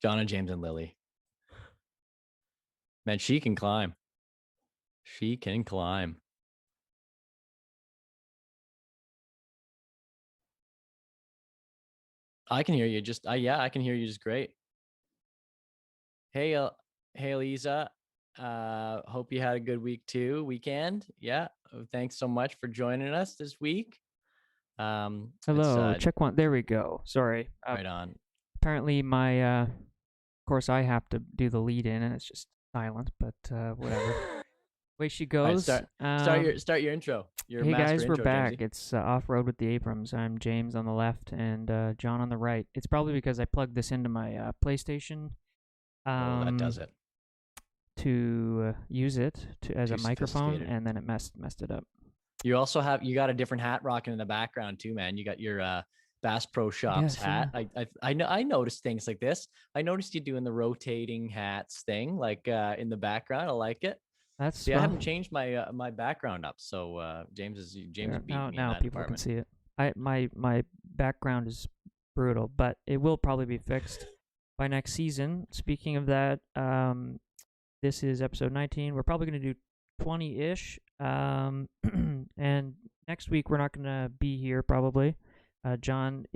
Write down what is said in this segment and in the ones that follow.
John and James and Lily. Man, she can climb. She can climb. I can hear you. Yeah, I can hear you just great. Hey, hey, Lisa. Hope you had a good weekend. Yeah. Thanks so much for joining us this week. It's Hello, check one. There we go. Sorry. right on. Apparently, of course, I have to do the lead in, and it's just silent. But whatever. Way she All right, goes. start your intro. Your Hey master guys, we're intro, back. Jamesy. It's off road with the Abrams. I'm James on the left, and John on the right. It's probably because I plugged this into my PlayStation Oh, that does it. to use it as Too a microphone, sophisticated. and then it messed it up. You got a different hat rocking in the background too, man. You got your Bass Pro Shops Yes, yeah. hat. I noticed things like this. I noticed you doing the rotating hats thing, like in the background. I like it. That's See, I well. haven't changed my background up, so James is beating Now me in now that people can department. see it. My background is brutal, but it will probably be fixed by next season. Speaking of that, this is episode 19. We're probably going to do 20-ish. And next week we're not going to be here probably. John's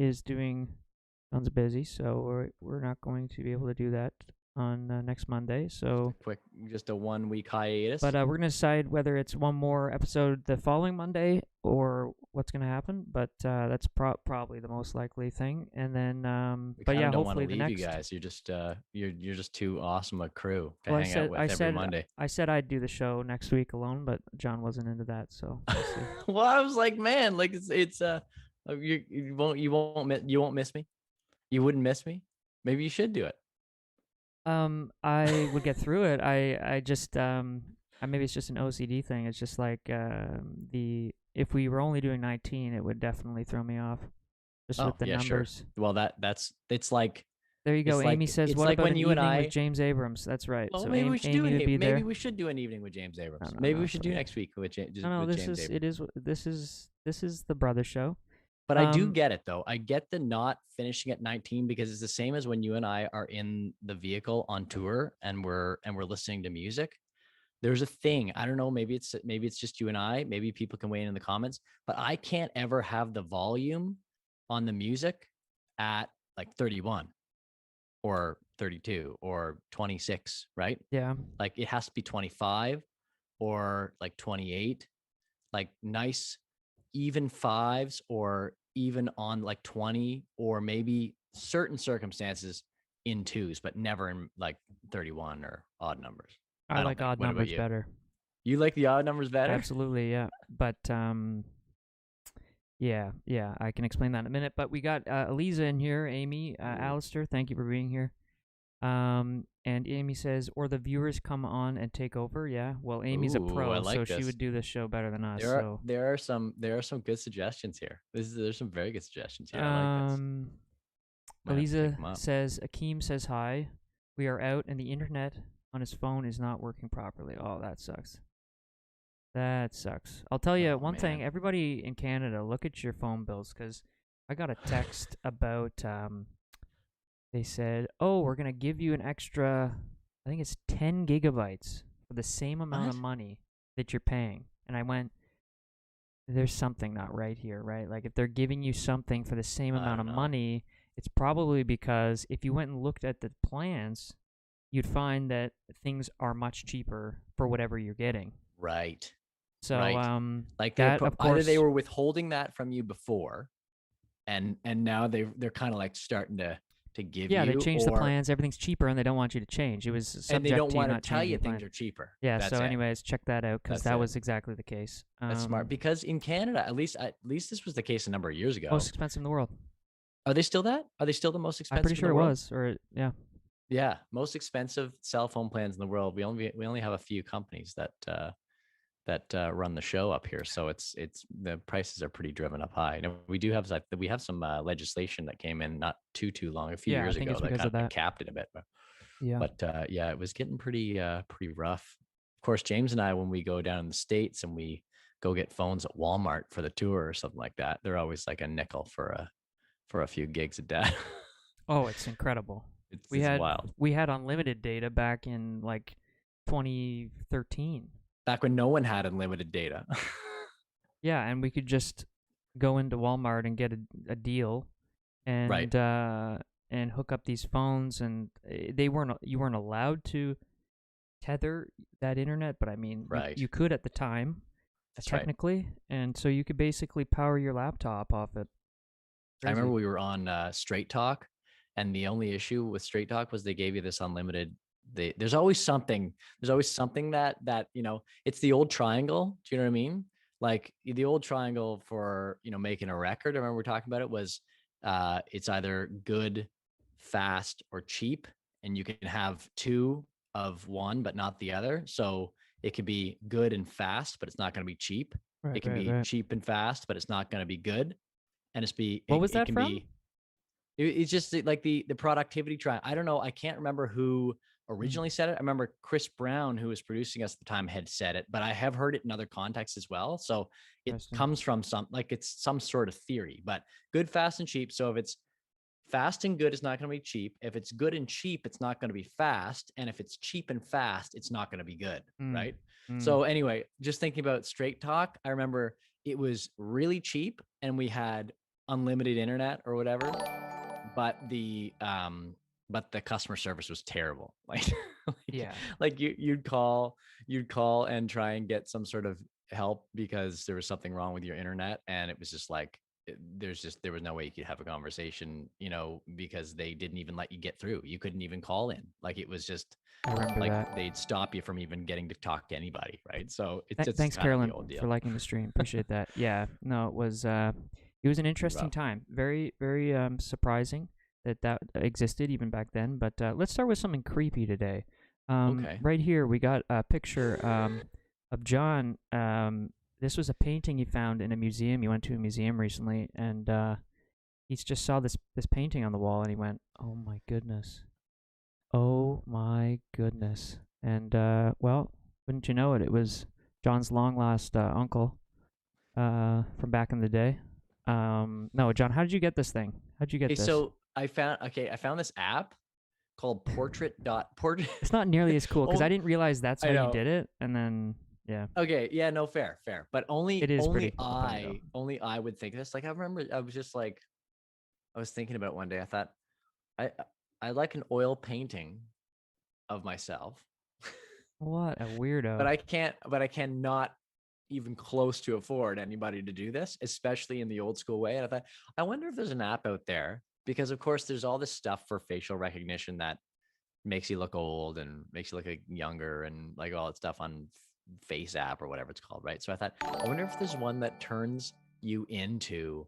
busy, so we're not going to be able to do that on next Monday. So Just a 1 week hiatus. but we're gonna decide whether it's one more episode the following Monday or what's gonna happen. But that's probably the most likely thing. And then, We but kind yeah, of don't want to hopefully the leave you next. guys. You're just too awesome a crew to Well, hang out with every Monday. I said I'd do the show next week alone, but John wasn't into that, so we'll see. Well, I was like, man, like it's you won't miss me. You wouldn't miss me. Maybe you should do it. I would get through it. I just maybe it's just an OCD thing. It's just like the if we were only doing 19, it would definitely throw me off just Oh with the yeah, sure. numbers. Well, that's it's like There you go. Amy says, it's "What like about when an you and evening with I. James Abrams?" That's right. Well, So maybe we should do Amy would be maybe there. we should do an evening with James No, Abrams. no, Maybe no. we It's should do okay. next week with No, no. with James Abrams. This is the brother show. But I do get it though. I get the not finishing at 19 because it's the same as when you and I are in the vehicle on tour and we're listening to music. There's a thing. I don't know. Maybe it's just you and I. Maybe people can weigh in the comments. But I can't ever have the volume on the music at like 31 or 32 or 26, right? Yeah. Like it has to be 25 or like 28, like nice even fives or even on like 20 or maybe certain circumstances in twos, but never in like 31 or odd numbers. I I don't like think. odd What about numbers you? better. You like the odd numbers better? Absolutely, yeah. But yeah, I can explain that in a minute. But we got Eliza in here, Amy, Alistair. Thank you for being here. And Amy says, or the viewers come on and take over. Yeah. Well, Amy's a Ooh, I pro, so like she this. would do this show better than us. There are So, there are some good suggestions here. There's some very good suggestions here. I like this. um, Might have to take Eliza them up. says, Akeem says hi. We are out, and the internet on his phone is not working properly. Oh, that sucks. That sucks. I'll tell you Oh, one thing. man. Everybody in Canada, look at your phone bills, because I got a text about. They said, "Oh, we're gonna give you an extra. I think it's 10 gigabytes for the same amount of What? money that you're paying." And I went, "There's something not right here, right? Like if they're giving you something for the same I amount don't of know. money, it's probably because if you went and looked at the plans, you'd find that things are much cheaper for whatever you're getting." Right. So Right. Like that of either they course, were withholding that from you before, and now they're kind of like starting to give yeah, they you, changed the or plans. Everything's cheaper, and they don't want you to change. It was and they subject don't to you want to not tell changing you the things plan. are cheaper. Yeah. That's So, it. anyways, check that out because That's that it. was exactly the case. That's smart because in Canada, at least this was the case a number of years Most ago. expensive in the world. Are they still that? Are they still the most I'm pretty expensive in sure the it world? was, or yeah. Yeah, most expensive cell phone plans in the world. We only have a few companies that run the show up here, so it's the prices are pretty driven up high. And we have some legislation that came in not too long, a few Yeah, I years think ago, it's that because kind of of that. capped it a bit. Yeah. But yeah, it was getting pretty rough. Of course, James and I, when we go down in the States and we go get phones at Walmart for the tour or something like that, they're always like a nickel for a few gigs a day. Oh, it's incredible. It's We it's had wild. we had unlimited data back in like 2013. Back when no one had unlimited data. Yeah, and we could just go into Walmart and get a deal Right. and hook up these phones, and you weren't allowed to tether that internet, but I mean Right. you could at the time, That's right. technically, and so you could basically power your laptop off it. I remember Crazy. we were on Straight Talk, and the only issue with Straight Talk was they gave you this unlimited. There's always something. There's always something that it's the old triangle. Do you know what I mean? Like the old triangle for making a record. I remember we were talking about it was it's either good, fast, or cheap, and you can have two of one but not the other. So it could be good and fast, but it's not going to be cheap. Right, It can right, be right. cheap and fast, but it's not going to be good, and What was it that can from? be it's just like the productivity try. I don't know. I can't remember who Hmm, originally said it. I remember Chris Brown, who was producing us at the time, had said it, but I have heard it in other contexts as well. So it interesting. comes from it's some sort of theory, but good, fast, and cheap. So if it's fast and good, it's not going to be cheap. If it's good and cheap, it's not going to be fast. And if it's cheap and fast, it's not going to be good. Mm, Right. mm. So anyway, just thinking about Straight Talk, I remember it was really cheap and we had unlimited internet or whatever, but the customer service was terrible. Like like, Yeah, like you'd call and try and get some sort of help because there was something wrong with your internet, and it was just like there was no way you could have a conversation, because they didn't even let you get through. You couldn't even call in. Like it was just I remember like that. they'd stop you from even getting to talk to anybody, right? So it's just Thanks, kind of the Carolyn, old for deal. liking the stream. Appreciate that. Yeah, no, it was an Pretty interesting rough. time. Very, very surprising that existed even back then. But let's start with something creepy today. Okay. Right here, we got a picture of John. This was a painting he found in a museum. He went to a museum recently, and he just saw this painting on the wall, and he went, "Oh my goodness! Oh my goodness!" And well, wouldn't you know it? It was John's long lost uncle from back in the day. No, John, how did you get this thing? How'd you get Okay, this? so I found this app called Portrait. It's not nearly as cool because I Oh, didn't realize that's how I you know. did it, and then yeah, Okay, yeah, no, fair. But it only is pretty only funny though. I would think this. Like I remember I was just like I was thinking about one day. I thought I I like an oil painting of myself. What a But weirdo. I cannot even close to afford anybody to do this, especially in the old school way. And I thought, I wonder if there's an app out there, because of course there's all this stuff for facial recognition that makes you look old and makes you look like younger and like all that stuff on Face app or whatever it's called, right? So I thought, I wonder if there's one that turns you into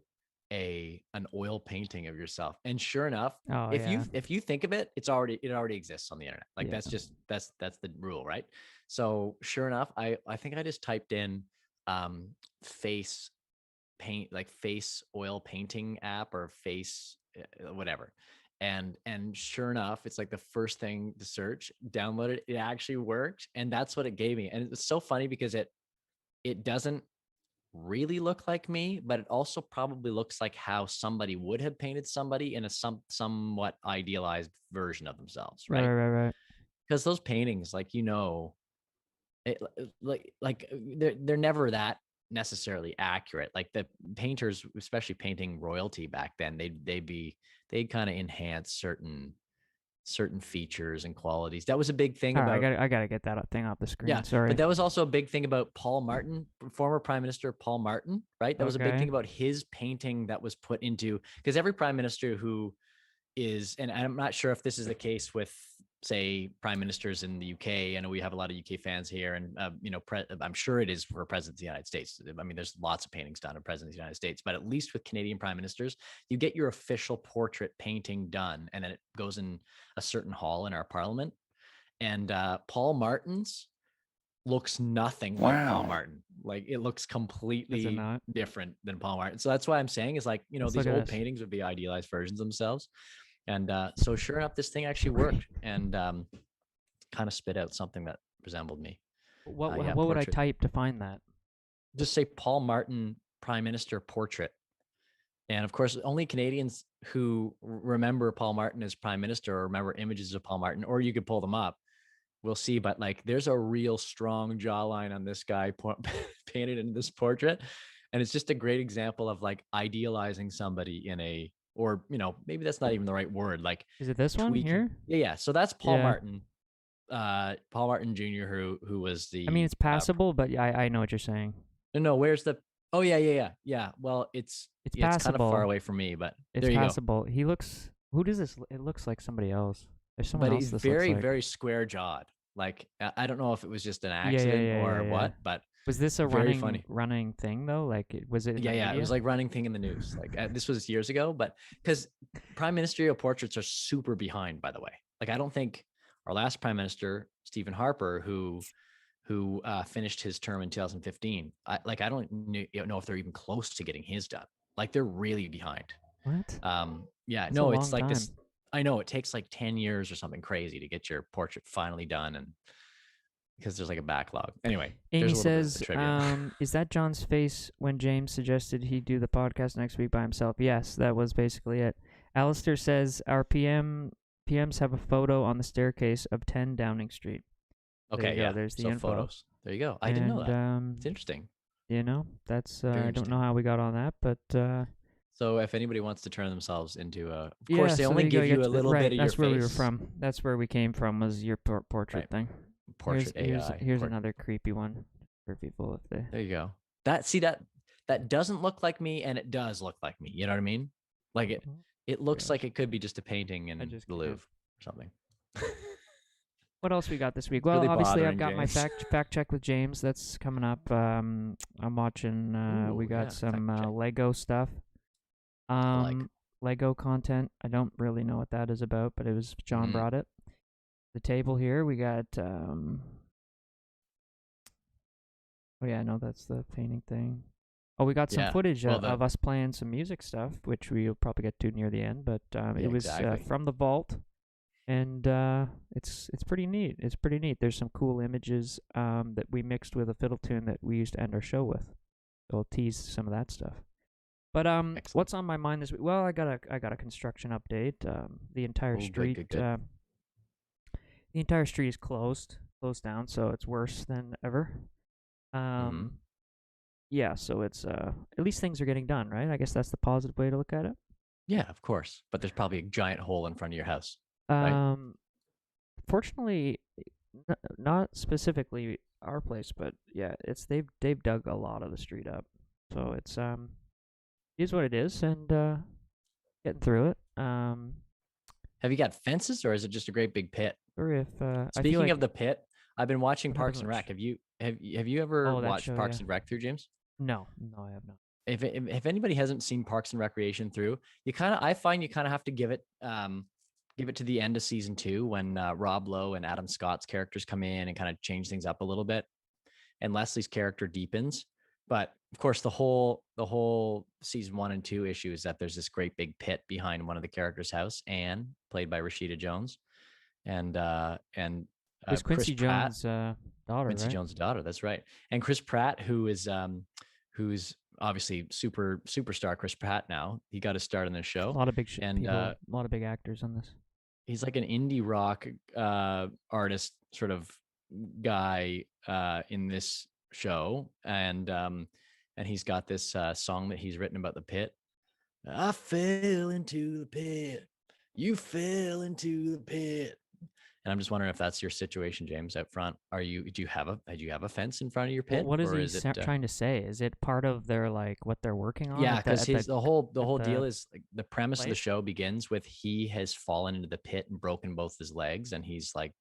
an oil painting of yourself. And sure enough, Oh if you yeah, if you think of it, it already exists on the internet. Like yeah. that's the rule, right? So sure enough, I think I just typed in um face paint, like face oil painting app or face whatever, and sure enough it's like the first thing to search. Download it, it actually worked, and that's what it gave me. And it's so funny because it doesn't really look like me, but it also probably looks like how somebody would have painted somebody in a somewhat idealized version of themselves, Right, right? right, right. Because those paintings, like it, they're never that necessarily accurate. Like the painters, especially painting royalty back then, they'd kind of enhance certain features and qualities. That was a big thing All right, about. I gotta get that thing off the Yeah, screen. but Sorry. that was also a big thing about Paul Martin, former Prime Minister Paul Martin, right? That was a big Okay. thing about his painting that was put into, because every prime minister who is, and I'm not sure if this is the case with, say, prime ministers in the UK. I know we have a lot of UK fans here, and I'm sure it is for president of the United States. I mean, there's lots of paintings done of president of the United States, but at least with Canadian prime ministers, you get your official portrait painting done, and then it goes in a certain hall in our parliament. And Paul Martin's looks nothing like Paul Wow. Martin. Like it looks Is it completely not? different than Paul Martin. So that's why I'm saying is like, Let's these look at old this. paintings would be idealized versions themselves. And so sure enough, this thing actually worked, and kind of spit out something that resembled me. Yeah, What would I portrait. type to find that? Just say Paul Martin Prime Minister portrait. And of course, only Canadians who remember Paul Martin as prime minister or remember images of Paul Martin, or you could pull them up, will see. But like, there's a real strong jawline on this guy painted in this portrait. And it's just a great example of like idealizing somebody in a, or, maybe that's not even the right word, like Is it this one tweaking. here? Yeah. Yeah. So that's Paul Yeah. Martin, Paul Martin Jr., who was I mean, the, it's passable, but yeah, I know what you're saying. no, where's the, oh yeah, yeah, yeah. Yeah. Well, It's yeah, it's kind of far passable. away from me, but It's there you go. passable. He looks. Who does this? It looks like somebody else. There's someone But else he's this looks very, like. very square jawed. Like, I don't know if it was just an Yeah, yeah, accident yeah, or yeah, yeah. what, but Was this a very running funny. running thing though? Like, was it in Yeah, the yeah. It was media? like running thing in the news. Like, this was years ago, but because prime ministerial portraits are super behind, by the way. Like, I don't think our last prime minister, Stephen Harper, who finished his term in 2015, I don't know if they're even close to getting his done. Like, they're really behind. What? Yeah, That's a no, it's long like time. this. I know it takes like 10 years or something crazy to get your portrait finally done, and because there's like a backlog. Anyway, Amy there's a little bit of the says, trivia. "Is that John's face when James suggested he do the podcast next week by himself?" Yes, that was basically it. Alistair says our PMs have a photo on the staircase of 10 Downing Street. There you Okay, go. yeah. There's the So info. photos. There you go. I didn't know And that. It's interesting. that's Very I don't know interesting. how we got on that, but So if anybody wants to turn themselves into of yeah. course, they So there only you go. give You you got a little right. bit of your That's where we were face. from. That's where we came from. Was your portrait Right. thing? Portrait AI. Here's another creepy one for people if they. There you go. That doesn't look like me, and it does look like me. You know what I mean? Like it looks like Gosh, it could be just a painting I in just the can't. Louvre or something. What else we got this week? It's Well, really obviously I've bothering got my James. fact check with James. That's coming up. I'm watching. We Ooh, got yeah. Fact some check. Lego stuff. I like. Lego content. I don't really know what that is about, but it was John Mm, brought it. The table here we got. Oh yeah, no, that's the painting thing. Oh, we got some yeah. footage Well, of us playing some music stuff, which we'll probably get to near the end. But yeah, it was exactly. from the vault, and it's pretty neat. It's pretty neat. There's some cool images that we mixed with a fiddle tune that we used to end our show with. So I'll tease some of that stuff. But Excellent. what's on my mind this week? Well, I got a construction update. The entire Oh, good, street, good, good. the entire street is closed down, so it's worse than ever. Mm-hmm. Yeah, so it's at least things are getting done, right? I guess that's the positive way to look at it. Yeah, of course. But there's probably a giant hole in front of your house, right? Um, Fortunately, not specifically our place, but yeah, it's they've dug a lot of the street up, so it's it is what it is, and getting through it. Have you got fences, or is it just a great big pit? Or if I feel Speaking like of the pit, I've been watching what happened Parks to and it? Rec. Have you ever Oh, that watched show, yeah. Parks and Rec through, James? No, no, I have not. If anybody hasn't seen Parks and Recreation through, I find you kind of have to give it to the end of season 2 when Rob Lowe and Adam Scott's characters come in and kind of change things up a little bit, and Leslie's character deepens. But of course, the whole season 1 and 2 issue is that there's this great big pit behind one of the characters' house, Anne, played by Rashida Jones, and It's Chris Quincy Pratt, Jones' daughter, Quincy right? Jones' daughter. That's right. And Chris Pratt, who's obviously superstar Chris Pratt now. He got a start on this A show, lot of big and people, a lot of big actors on this. he's like an indie rock artist sort of guy in this show, and he's got this song that he's written about the pit. I fell into the pit. You fell into the pit. And I'm just wondering if that's your situation, James, out front. Do you have a fence in front of your pit, What is or he is it? trying to say? Is it part of their like what they're working on Yeah, at the because his the at whole the deal is like the premise of the place? show begins with he has fallen into the pit and broken both his legs, and he's like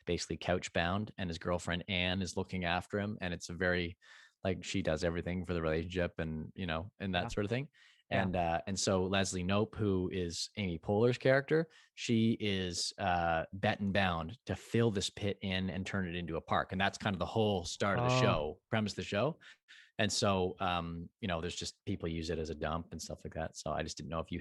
basically couch bound, and his girlfriend Anne is looking after him, and it's a very like she does everything for the relationship, and and Yeah, that sort of thing. yeah. And so Leslie Knope, who is Amy Poehler's character, she is bet and bound to fill this pit in and turn it into a park, and that's kind of the whole start of the Oh, show, premise of the show. And so there's just people use it as a dump and stuff like that. So I just didn't know if you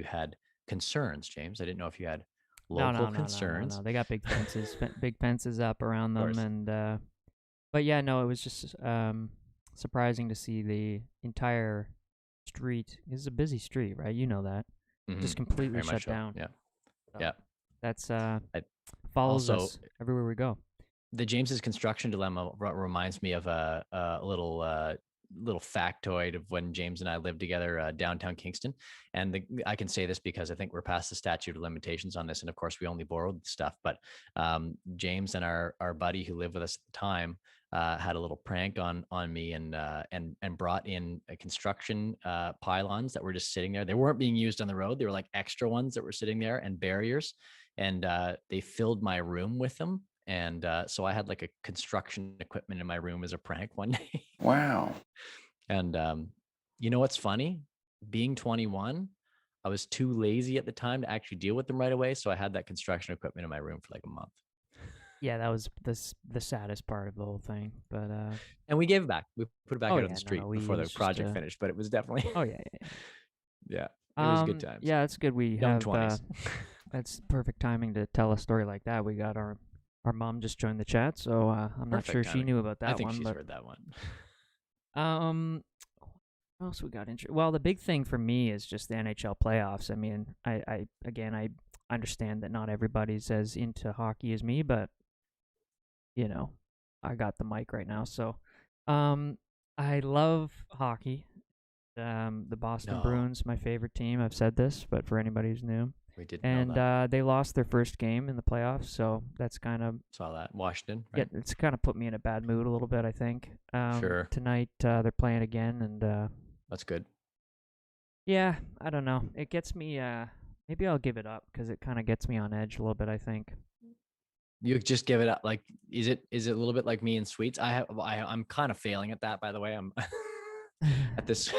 had concerns, James. I didn't know if you had no, local no, no, no, no, no. concerns. They got big fences, big fences up around Of them, course. and but yeah, no, it was just surprising to see the entire street. It's a busy street, right? You know that. Just completely Very much shut so. down. Yeah. So Yeah. that's I, follows also, us everywhere we go. the James's construction dilemma reminds me of a little factoid of when James and I lived together downtown Kingston. And I can say this because I think we're past the statute of limitations on this. And of course, we only borrowed stuff. But James and our buddy who lived with us at the time had a little prank on me and brought in a construction pylons that were just sitting there. They weren't being used on the road. They were like extra ones that were sitting there, and barriers. And they filled my room with them. And so I had like a construction equipment in my room as a prank one day. Wow. And you know what's funny? Being 21, I was too lazy at the time to actually deal with them right away. So I had that construction equipment in my room for like a month. Yeah, that was the saddest part of the whole thing. But and we gave it back. We put it back out on the street no, before the project finished. But it was definitely oh yeah. yeah. It was good times. Yeah, it's good. We Young have 20s. That's perfect timing to tell a story like that. We got our mom just joined the chat, so I'm not sure she knew about that one. I think she's heard that one. What else we got? Well, the big thing for me is just the NHL playoffs. I mean, I understand that not everybody's as into hockey as me, but you know, I got the mic right now, so I love hockey. The Boston Bruins, my favorite team. I've said this, but for anybody who's new. We didn't know that. They lost their first game in the playoffs, so that's kind of saw that. Washington, right? Yeah, it's kind of put me in a bad mood a little bit, I think. Sure. Tonight they're playing again, and that's good. Yeah, I don't know. It gets me. Maybe I'll give it up because it kind of gets me on edge a little bit, I think. You just give it up. Like, is it a little bit like me and sweets? I'm kind of failing at that, by the way. I'm at this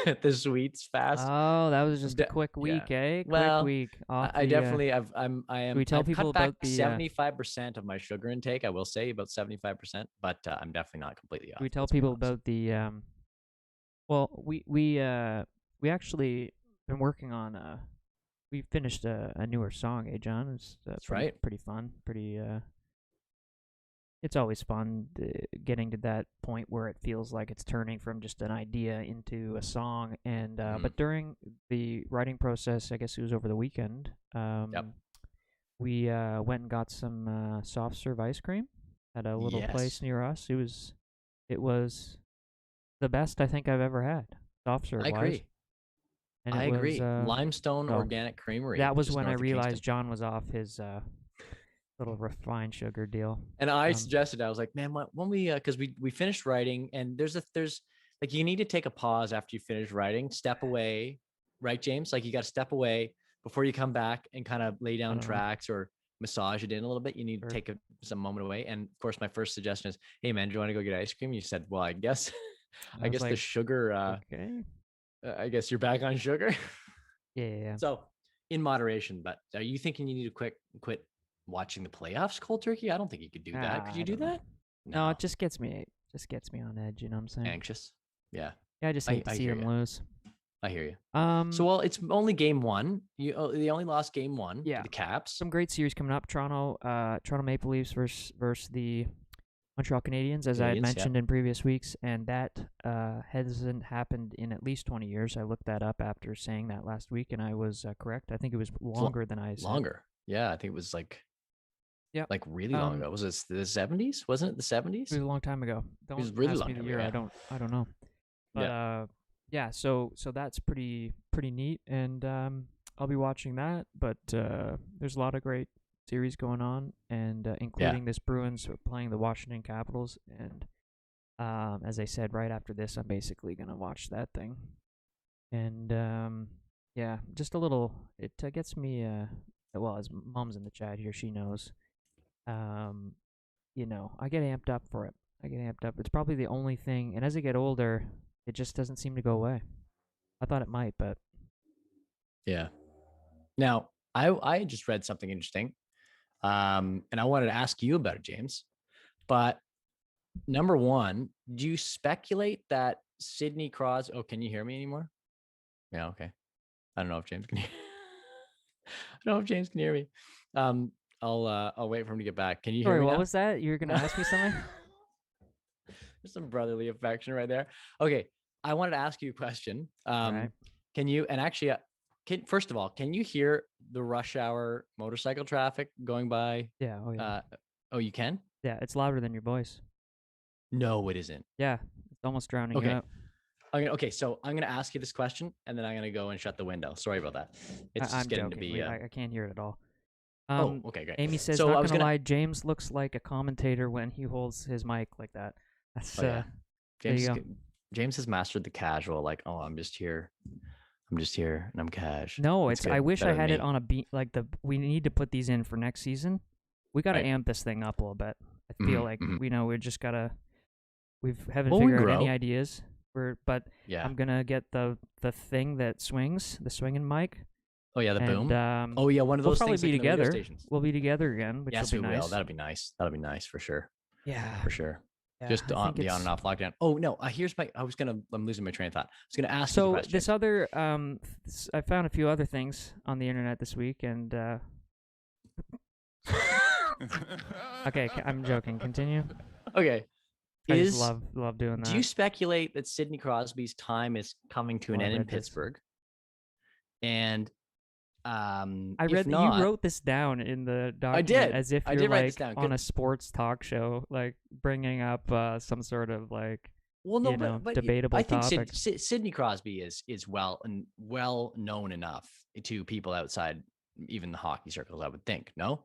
sweets fast. Oh, that was just a quick week, eh? Well, quick week. I definitely I am. We tell I've people cut back about the 75% of my sugar intake. I will say about 75%, but I'm definitely not completely off. We tell people about the. Well, we actually been working on we finished a newer song, eh, John? It's that's right. Pretty fun. Pretty it's always fun getting to that point where it feels like it's turning from just an idea into a song. And but during the writing process, I guess it was over the weekend. We went and got some soft serve ice cream at a little place near us. It was the best I think I've ever had. Soft serve. I agree. And I agree. Limestone Organic Creamery. That was when I realized John was off his little refined sugar deal. And I suggested, I was like, man, when we because we finished writing, and there's like, you need to take a pause after you finish writing, step away, right, James? Like, you got to step away before you come back and kind of lay down tracks or massage it in a little bit. You need to take some moment away. And of course, my first suggestion is, hey man, do you want to go get ice cream? You said, well, I guess I guess like, the sugar okay. I guess you're back on sugar. Yeah. So in moderation, but are you thinking you need to quit watching the playoffs cold turkey? I don't think you could do that. Could you do that? No, it just gets me on edge, you know what I'm saying? Anxious. Yeah. Yeah, I just hate to see them lose. I hear you. So, well, it's only game one. They only lost game one. Yeah. The Caps. Some great series coming up. Toronto Maple Leafs versus the Montreal Canadiens, as I had mentioned in previous weeks, and that hasn't happened in at least 20 years. I looked that up after saying that last week, and I was correct. I think it was longer than I said. Longer. Yeah, I think it was like really long ago. Was it the 70s? Wasn't it the 70s? It was a long time ago. Don't it was really ask long me the year. Yeah. I don't know. But yeah, so that's pretty neat, and I'll be watching that. But there's a lot of great series going on, and including this Bruins playing the Washington Capitals. And as I said, right after this, I'm basically gonna watch that thing. And yeah, just a little. It gets me. Well, as Mom's in the chat here, she knows. You know, I get amped up for it. It's probably the only thing. And as I get older, it just doesn't seem to go away. I thought it might, but yeah. Now, I just read something interesting, and I wanted to ask you about it, James. But number one, do you speculate that Sidney Crosby? Oh, can you hear me anymore? Yeah, okay. I don't know if James can hear. I don't know if James can hear me. I'll wait for him to get back. Can you hear me? What was that? You were gonna ask me something? There's some brotherly affection right there. Okay, I wanted to ask you a question. Right. Can you? And actually, first of all, can you hear the rush hour motorcycle traffic going by? Yeah. Oh yeah. Oh, you can? Yeah. It's louder than your voice. No, it isn't. Yeah. It's almost drowning you Okay. out. Okay, so I'm gonna ask you this question, and then I'm gonna go and shut the window. Sorry about that. It's just I'm getting to joking. be. I can't hear it at all. Oh, okay, great. Amy says, So I not was gonna gonna. lie, James looks like a commentator when he holds his mic like that. That's Oh yeah, there James. you go. James has mastered the casual. Like, oh, I'm just here. I'm just here, and I'm cash. No, That's it's. I good. wish I Better than had it me. on a beat. Like we need to put these in for next season. We got to Right. amp this thing up a little bit. I feel like Mm-hmm. we just gotta. We haven't Well, we figured out any grow. ideas. But Yeah. I'm gonna get the thing that swings, the swinging mic, Oh yeah, the and boom. Oh yeah, one of we'll those probably things be like in the radio together. stations. We'll be together again, which Yes, will we be will. nice. That'll be nice. That'll be nice for sure. Yeah. For sure. Yeah, Just I think the on it's and off lockdown. Oh no, here's my. I'm losing my train of thought. I was gonna ask you the so question. this other I found a few other things on the internet this week, and okay, I'm joking. Continue. Okay. I just love doing that. Do you speculate that Sidney Crosby's time is coming to an end in read this. Pittsburgh? And I if read that you not, wrote this down in the document did. as if I you're did write this like down, on a sports talk show, like bringing up some sort of like well, no, but debatable I think topic. Sidney Crosby is well known enough to people outside even the hockey circles. I would think. No,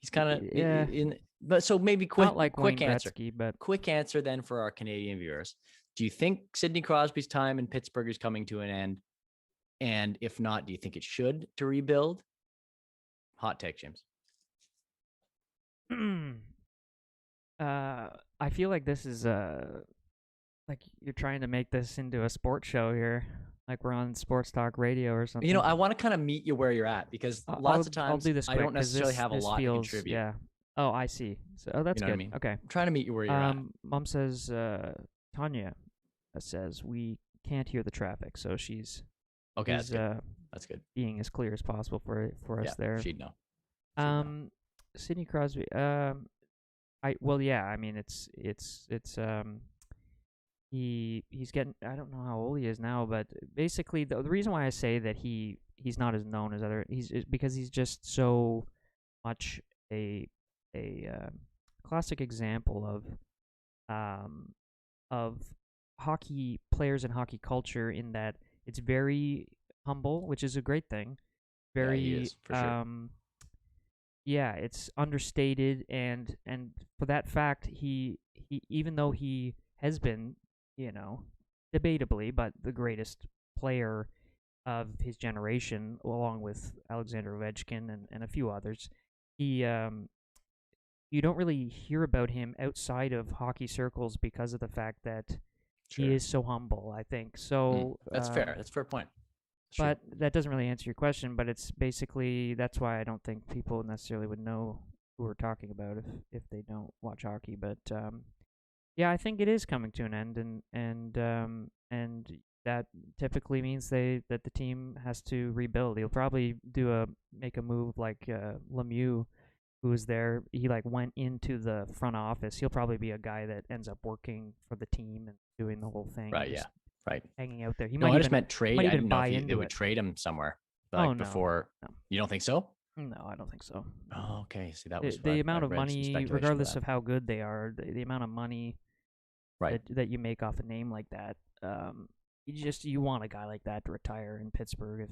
he's kind of in. But so maybe Not like quick Wayne answer. Gretzky, but Quick answer then for our Canadian viewers. Do you think Sidney Crosby's time in Pittsburgh is coming to an end? And if not, do you think it should to rebuild? Hot take, James. I feel like this is like you're trying to make this into a sports show here, like we're on sports talk radio or something. You know, I want to kind of meet you where you're at because lots of times I'll do this quick, I don't necessarily have a lot to feels, contribute. Yeah. Oh, I see. So that's you know good. What I mean? Okay. I'm trying to meet you where you're at. Mom says Tanya says we can't hear the traffic, so she's okay. That's good. Being as clear as possible for us there. She'd know. Sidney Crosby. I mean, it's he's getting. I don't know how old he is now, but basically the reason why I say that he's not as known as other is because he's just so much a classic example of hockey players and hockey culture in that it's very humble, which is a great thing. Very he is, for sure. Yeah, it's understated, and for that fact, he even though he has been, debatably, but the greatest player of his generation, along with Alexander Ovechkin and a few others, he you don't really hear about him outside of hockey circles because of the fact that he is so humble, I think. So that's fair. That's a fair point. But that doesn't really answer your question, but it's basically that's why I don't think people necessarily would know who we're talking about if they don't watch hockey. But yeah, I think it is coming to an end, and that typically means that the team has to rebuild. He'll probably make a move like Lemieux, who was there. He went into the front office. He'll probably be a guy that ends up working for the team and doing the whole thing. Right. Yeah. Right. Hanging out there. I just meant trade. I didn't know if they would trade him somewhere before. No. You don't think so? No, I don't think so. Oh, okay. See, that was the amount of money, regardless of how good they are, the amount of money that you make off a name like that. You want a guy like that to retire in Pittsburgh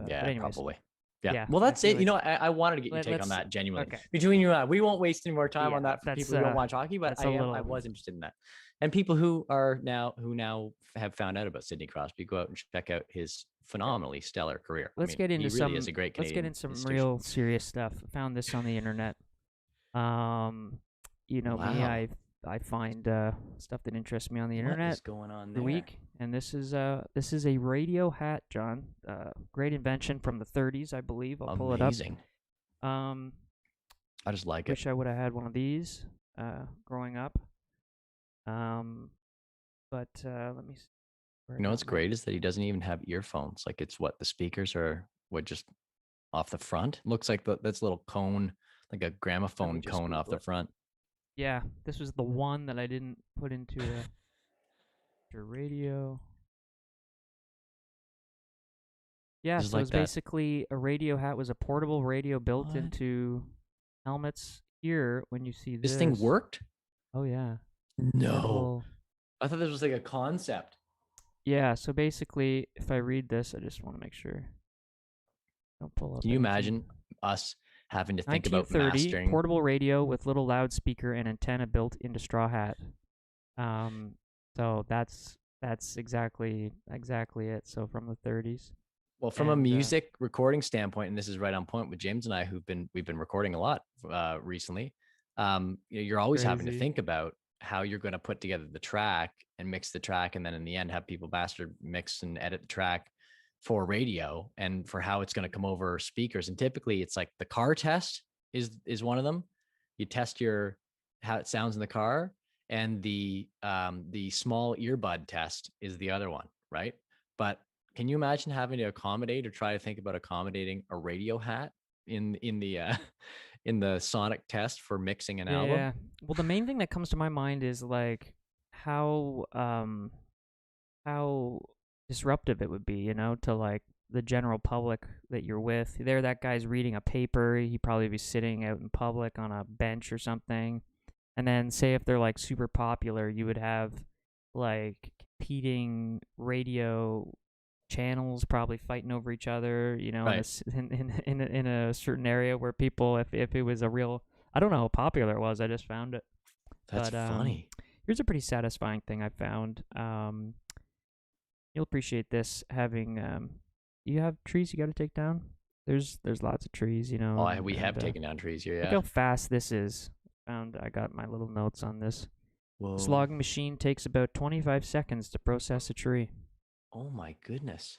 yeah, probably. Yeah. Well, that's it. I wanted to get your take on that genuinely. Okay. Between you and I, we won't waste any more time on that for people who don't watch hockey, but I was interested in that. And people who now have found out about Sidney Crosby, go out and check out his phenomenally stellar career. Let's get into he really is a great Canadian. Let's get into some real serious stuff. I found this on the internet. Wow. Me, I find stuff that interests me on the internet. What is going on there? The week, and this is a radio hat, John. Great invention from the 30s, I believe. I'll pull it up. Amazing. I just like wish I would have had one of these growing up. But let me see. What's great is that he doesn't even have earphones. Like it's the speakers are just off the front. Looks like that's a little cone, like a gramophone cone off the front. Yeah, this was the one that I didn't put into a radio. Yeah, This is so like it's that. basically a radio hat was a portable radio built What? into helmets. Here, when you see This thing this, worked? oh yeah, that No. little. I thought this was like a concept. Yeah, so basically, if I read this, I just want to make sure I don't pull up Can you anything. imagine us having to think about 1930 mastering? portable radio with little loudspeaker and antenna built into straw hat. Um, so that's exactly it. So from the 30s, Well, from a and music recording standpoint, and this is right on point with James and I, we've been recording a lot recently. You're always having to crazy. think about how you're going to put together the track and mix the track, and then in the end have people master, mix, and edit the track for radio and for how it's going to come over speakers. And typically, it's like the car test is one of them. You test your how it sounds in the car, and the small earbud test is the other one, right? But can you imagine having to accommodate or try to think about accommodating a radio hat in the in the sonic test for mixing an album? Yeah. Well, the main thing that comes to my mind is like how um how disruptive it would be, to like the general public that you're with. There, that guy's reading a paper. He'd probably be sitting out in public on a bench or something. And then, say if they're like super popular, you would have like competing radio channels probably fighting over each other. Right. In a certain area where people, if it was a real, I don't know how popular it was. I just found it, That's but funny. here's a pretty satisfying thing I found. You'll appreciate this having you have trees you got to take down. There's lots of trees, Oh, and we have taken down trees here. look Yeah. how fast this is. I got my little notes on this. This Whoa. logging machine takes about 25 seconds to process a tree. Oh my goodness.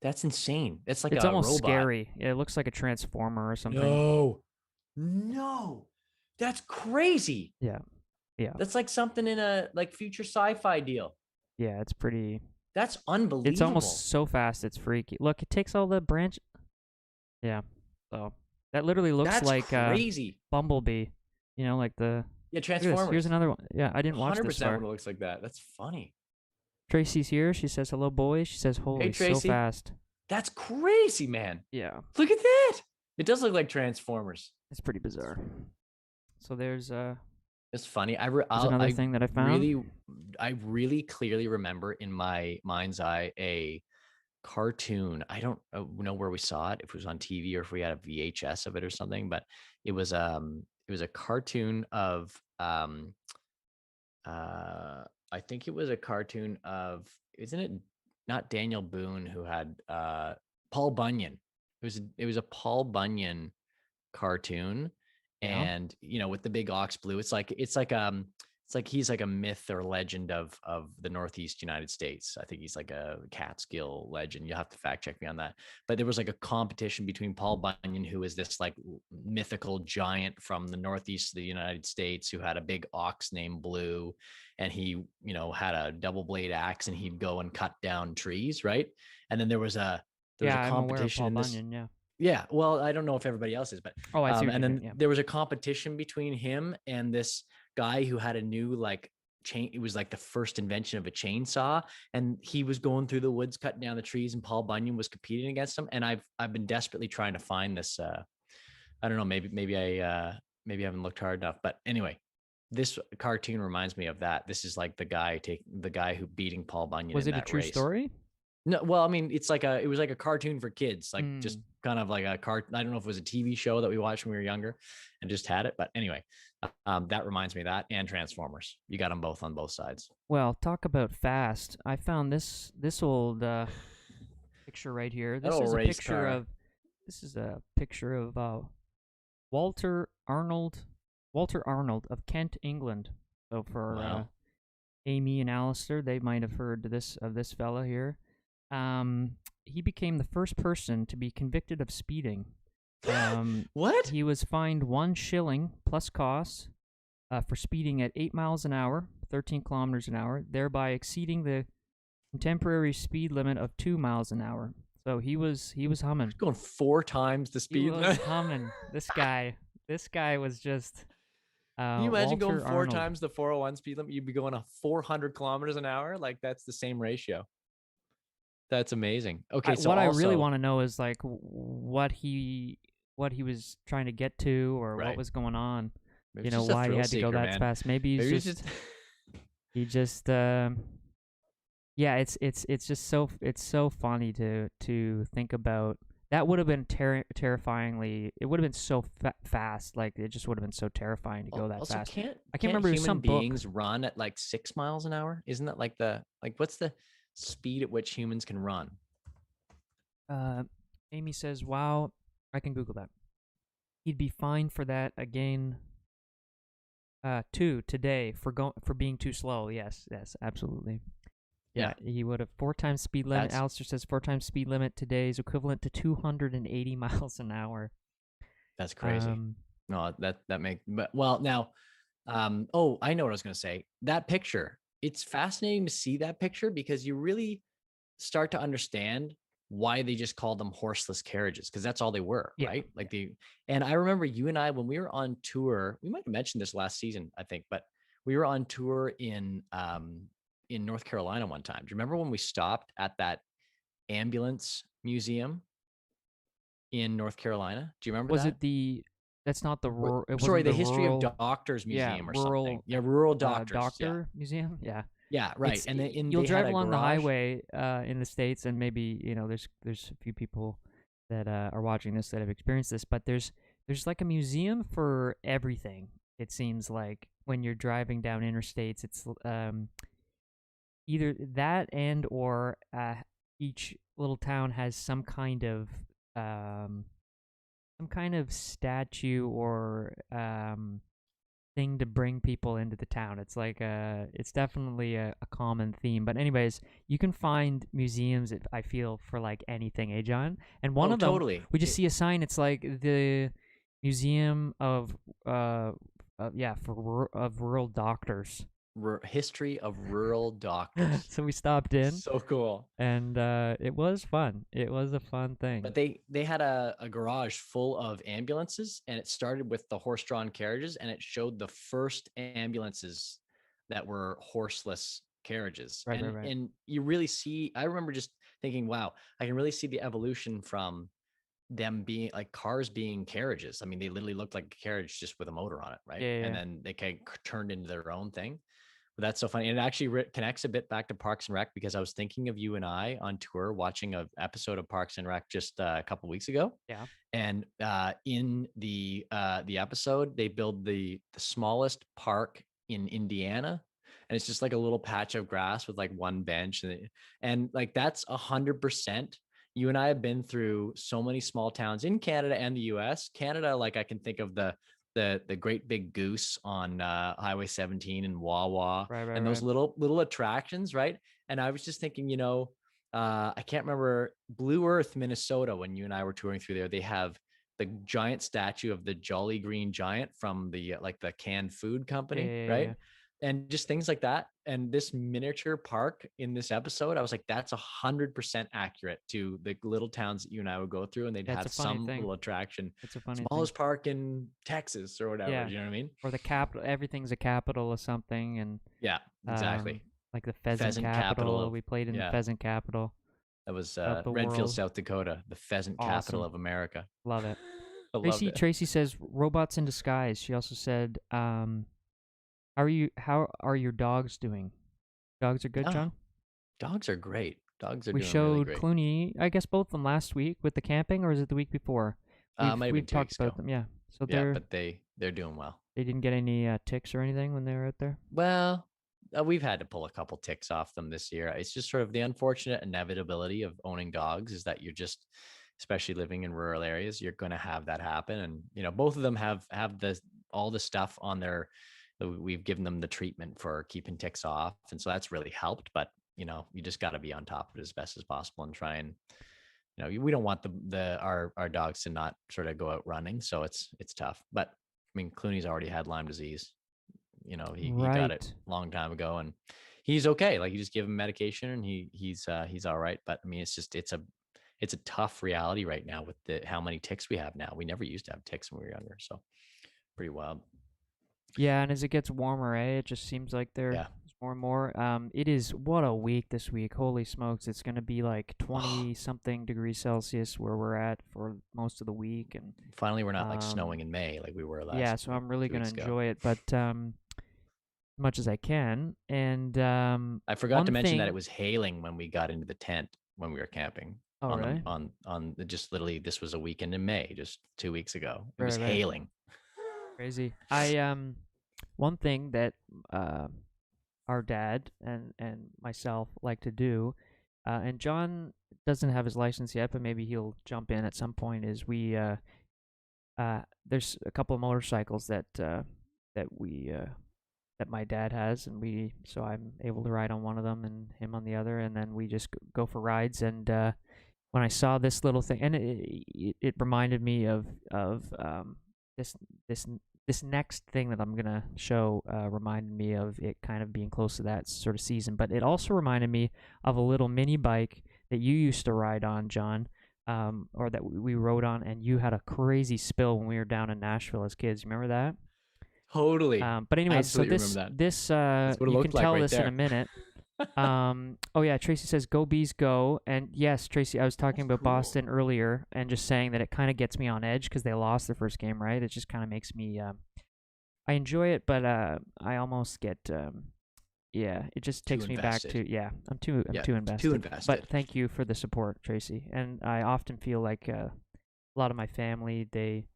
That's insane. It's like It's a almost robot. scary. It looks like a transformer or something. No. No. That's crazy. Yeah. Yeah. That's like something in a like future sci-fi deal. Yeah, it's pretty. That's It's unbelievable. almost so fast it's freaky. Look, it takes all the branch. Yeah. So that literally looks That's like crazy. Bumblebee. Like the. Yeah, Look at this. Here's Transformers. another one. Yeah, I didn't watch this 100% far. when it looks like that. That's funny. Tracy's here. She says, "Hello, boys." She says, Hey, "Holy, so Tracy. fast." That's crazy, man. Yeah, Look at that. It does look like Transformers. it's pretty bizarre. So It's funny. there's another thing that I found. I really clearly remember in my mind's eye a cartoon. I don't know where we saw it, if it was on TV or if we had a VHS of it or something, but it was a cartoon of I think it was a cartoon of, isn't it not Daniel Boone who had Paul Bunyan. It was a Paul Bunyan cartoon, Yeah. and with the big ox blue, it's like he's like a myth or legend of the Northeast United States. I think he's like a Catskill legend. You'll have to fact check me on that. But there was like a competition between Paul Bunyan, who is this like mythical giant from the Northeast of the United States, who had a big ox named Blue, and he had a double blade axe, and he'd go and cut down trees, right? And then there was a Yeah, I'm aware of competition Paul in this. Bunyan. Yeah. Yeah, well, I don't know if everybody else is, but Oh, I see what and you mean. then Yeah. there was a competition between him and this guy who had a new like chain. It was like the first invention of a chainsaw, and he was going through the woods cutting down the trees, and Paul Bunyan was competing against him. And I've been desperately trying to find this. I don't know, maybe I haven't looked hard enough, but anyway, this cartoon reminds me of that. This is like the guy who beating Paul Bunyan Was in it a that true race. story? No, well, I mean, it was like a cartoon for kids, like just Mm. kind of like a I don't know if it was a TV show that we watched when we were younger and just had it. But anyway, that reminds me of that and Transformers. You got them both on both sides. Well, talk about fast. I found this old picture right here. That old race car. This is a picture of Walter Arnold. Walter Arnold of Kent, England. So for Wow. Amy and Alistair, they might have heard this fella here. He became the first person to be convicted of speeding. What? He was fined 1 shilling plus costs for speeding at 8 miles an hour, 13 kilometers an hour, thereby exceeding the contemporary speed limit of 2 miles an hour. So he was humming. Going 4 times the He speed was limit. humming. This guy was just. Can you imagine Walter going 4 Arnold. times the 401 speed limit? You'd be going a 400 kilometers an hour. Like that's the same ratio. That's amazing. Okay, so What I really also want to know is like what he was trying to get to, or what right. was going on. Maybe You it's know, just a why he thrill had to go seeker, that man. fast. Maybe Maybe he's just he just yeah, it's just it's so funny to think about. That would have been terrifyingly. It would have been so fast. Like it just would have been so terrifying to go that also fast. can't I can't can't remember. It was human some book. beings run at like 6 miles an hour? Isn't that like the like what's the speed at which humans can run? Uh, Amy says, "Wow, I can Google that. He'd be fined for that again. Today for being too slow. Yes, yes, absolutely. Yeah, Yeah, he would have 4 times speed limit. that's Alistair says 4 times speed limit today is equivalent to 280 miles an hour. that's crazy. Um, No, that make but well now oh, I know what I was going to say. That picture. It's fascinating to see that picture because you really start to understand why they just called them horseless carriages because that's all they were, yeah, right? yeah. Like the and I remember you and I when we were on tour, we might have mentioned this last season, I think, but we were on tour in North Carolina one time. Do you remember when we stopped at that ambulance museum in North Carolina? Do you remember Was that? it the? That's not the rural. It Sorry, wasn't the the History of rural. Doctors Yeah, Museum or something. rural Yeah, rural doctors. Yeah. doctor museum. Yeah, Yeah, right. And then you'll they had drive a along the garage. highway in the states, and maybe there's a few people that are watching this that have experienced this, but there's like a museum for everything. It seems like when you're driving down interstates, it's either that and or each little town has um, some kind of statue or thing to bring people into the town. It's like it's definitely a common theme. But anyways, you can find museums. I feel for like anything, eh, John? And one Oh, of them, totally. we just see a sign. It's like the Museum of yeah, of rural doctors. History of rural doctors. So we stopped in, So cool. and it was fun. It was a fun thing. But they had a garage full of ambulances, and it started with the horse-drawn carriages, and it showed the first ambulances that were horseless carriages. Right, right, And right. and you really see, I remember just thinking, wow, I can really see the evolution from them being like cars being carriages. I mean, they literally looked like a carriage just with a motor on it, right? Yeah, yeah, And yeah. then they kind of turned into their own thing. But that's so funny. And it actually connects a bit back to Parks and Rec because I was thinking of you and I on tour watching an episode of Parks and Rec just a couple weeks ago. Yeah. And in the episode, they build the smallest park in Indiana, and it's just like a little patch of grass with like one bench, and like that's 100%. You and I have been through so many small towns in Canada and the U.S. Canada, like I can think of the Great Big Goose on Highway 17 and Wawa, Right, right, and those right. little attractions, right? And I was just thinking, I can't remember Blue Earth, Minnesota, when you and I were touring through there, they have the giant statue of the Jolly Green Giant from the like the canned food Yeah, company, yeah, yeah. right? And just things like that. And this miniature park in this episode, I was like, that's 100% accurate to the little towns that you and I would go through, and they'd That's a have funny some thing. little attraction, It's a funny thing. smallest park in Texas or whatever. Yeah. Do you know what I mean? Or the capital. Everything's a capital of something, and Yeah, um, exactly. like the pheasant Pheasant capital capital. of We played in the yeah, pheasant capital that was of the Redfield, world. South Dakota, the pheasant capital Awesome. of America. Love it. I loved Tracy it. Tracy says robots in disguise. She also said, how are your dogs doing? Dogs are good, Oh, John? dogs are great. Dogs are We doing really showed great. Clooney, I guess both of them last week with the camping, or is it the week before? Might have been We've two talked weeks about ago. them, yeah. So Yeah, but they're doing well. they didn't get any ticks or anything when they were out there? Well, we've had to pull a couple ticks off them this year. It's just sort of the unfortunate inevitability of owning dogs is that you're just, especially living in rural areas, you're going to have that happen. And both of them have the all the stuff on their. We've given them the treatment for keeping ticks off, and so that's really helped. But you just got to be on top of it as best as possible and try and we don't want our dogs to not sort of go out running, so it's tough. But I mean, Clooney's already had Lyme disease. He got it Right. a long time ago, and he's okay. Like you just give him medication, and he's all right. But I mean, it's a tough reality right now with how many ticks we have now. We never used to have ticks when we were younger, so pretty wild. Yeah, and as it gets warmer, it just seems like Yeah, there's more and more. It is what a week this week. Holy smokes! It's gonna be like Oh, 20 something degrees Celsius where we're at for most of the week, and finally, we're not like um, snowing in May like we were yeah. last So I'm really two gonna weeks ago. enjoy it, but as much as I can. And I forgot to one mention that it thing. was hailing when we got into the tent when we were camping Oh, on the really? just literally this was a weekend in May, just 2 weeks ago. It Right, was right. hailing. Crazy. I one thing that uh our dad and myself like to do, and John doesn't have his license yet, but maybe he'll jump in at some point. Is we there's a couple of motorcycles that we that my dad has, and we so I'm able to ride on one of them and him on the other, and then we just go for rides. And when I saw this little thing, and it reminded me of this this this next thing that I'm gonna show reminded me of it kind of being close to that sort of season, but it also reminded me of a little mini bike that you used to ride on, John, or that we rode on, and you had a crazy spill when we were down in Nashville as kids. You remember that? Totally. But anyways, so Absolutely remember this that. this That's what it you can looked like tell right this in a there. minute. Oh yeah, Tracy says go bees go, and yes, Tracy, I was talking That's about cool. Boston earlier and just saying that it kind of gets me on edge because they lost their first game, right? It just kind of makes me I enjoy it, but I almost get yeah, it just Too takes me back invested. to yeah, I'm Yeah, too too invested. But invested. thank you for the support, Tracy, and I often feel like a lot of my family they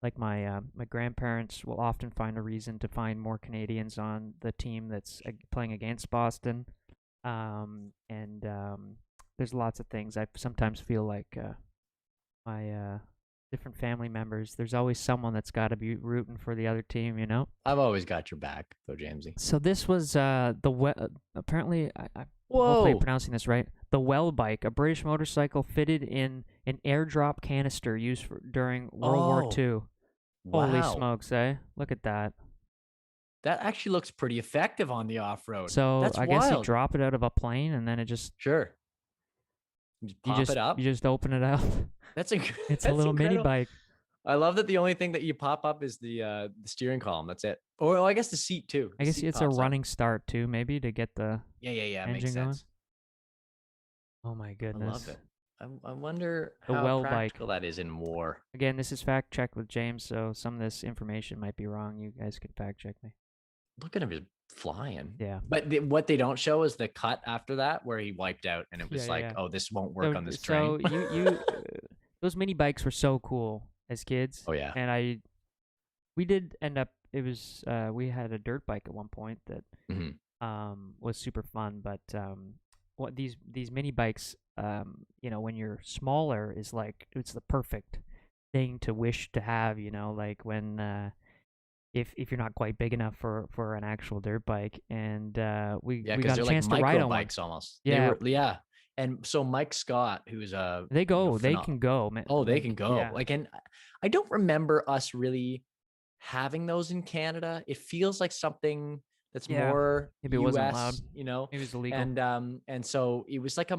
like my grandparents will often find a reason to find more Canadians on the team that's playing against Boston. And there's lots of things. I sometimes feel like my different family members. There's always someone that's got to be rooting for the other team, you know. I've always got your back, though, Jamesy. So this was apparently I hopefully Whoa. pronouncing this right. The Well bike, a British motorcycle fitted in an airdrop canister used during World War Oh, II. Holy wow. smokes, eh? Look at that. That actually looks pretty effective on the off road. So That's I guess you wild. drop it out of a plane and then it just Sure. You just pop it you up. just open it up. That's It's a that's little mini incredible. bike. I love that the only thing that you pop up is the steering column. That's it. Or I guess the seat too. I The guess seat it's a pops up. running start too, maybe to get the Yeah, yeah, yeah. Makes engine going. sense. Oh my I love goodness. it. I wonder The how Well bike. practical that is in war. Again, this is fact checked with James, so some of this information might be wrong. You guys can fact check me. Look at him just flying. Yeah. But what they don't show is the cut after that where he wiped out and it Yeah, was yeah, like, yeah. oh, this won't work So on this so terrain. you those mini bikes were so cool as kids, Oh yeah. and we did end up it was we had a dirt bike at one point that Mhm. was super fun, but what these mini bikes you know when you're smaller is like it's the perfect thing to wish to have, you know, like when if you're not quite big enough for an actual dirt bike, and Yeah, we because got a they're like chance to ride micro on one. bikes almost. They Yeah, were, yeah. And so Mike Scott, who's a they can go, man. oh, they can Like go. yeah, Like, and I don't remember us really having those in Canada. It feels like something that's yeah. more Maybe it wasn't allowed. US, you know. Maybe it was illegal. And so it was like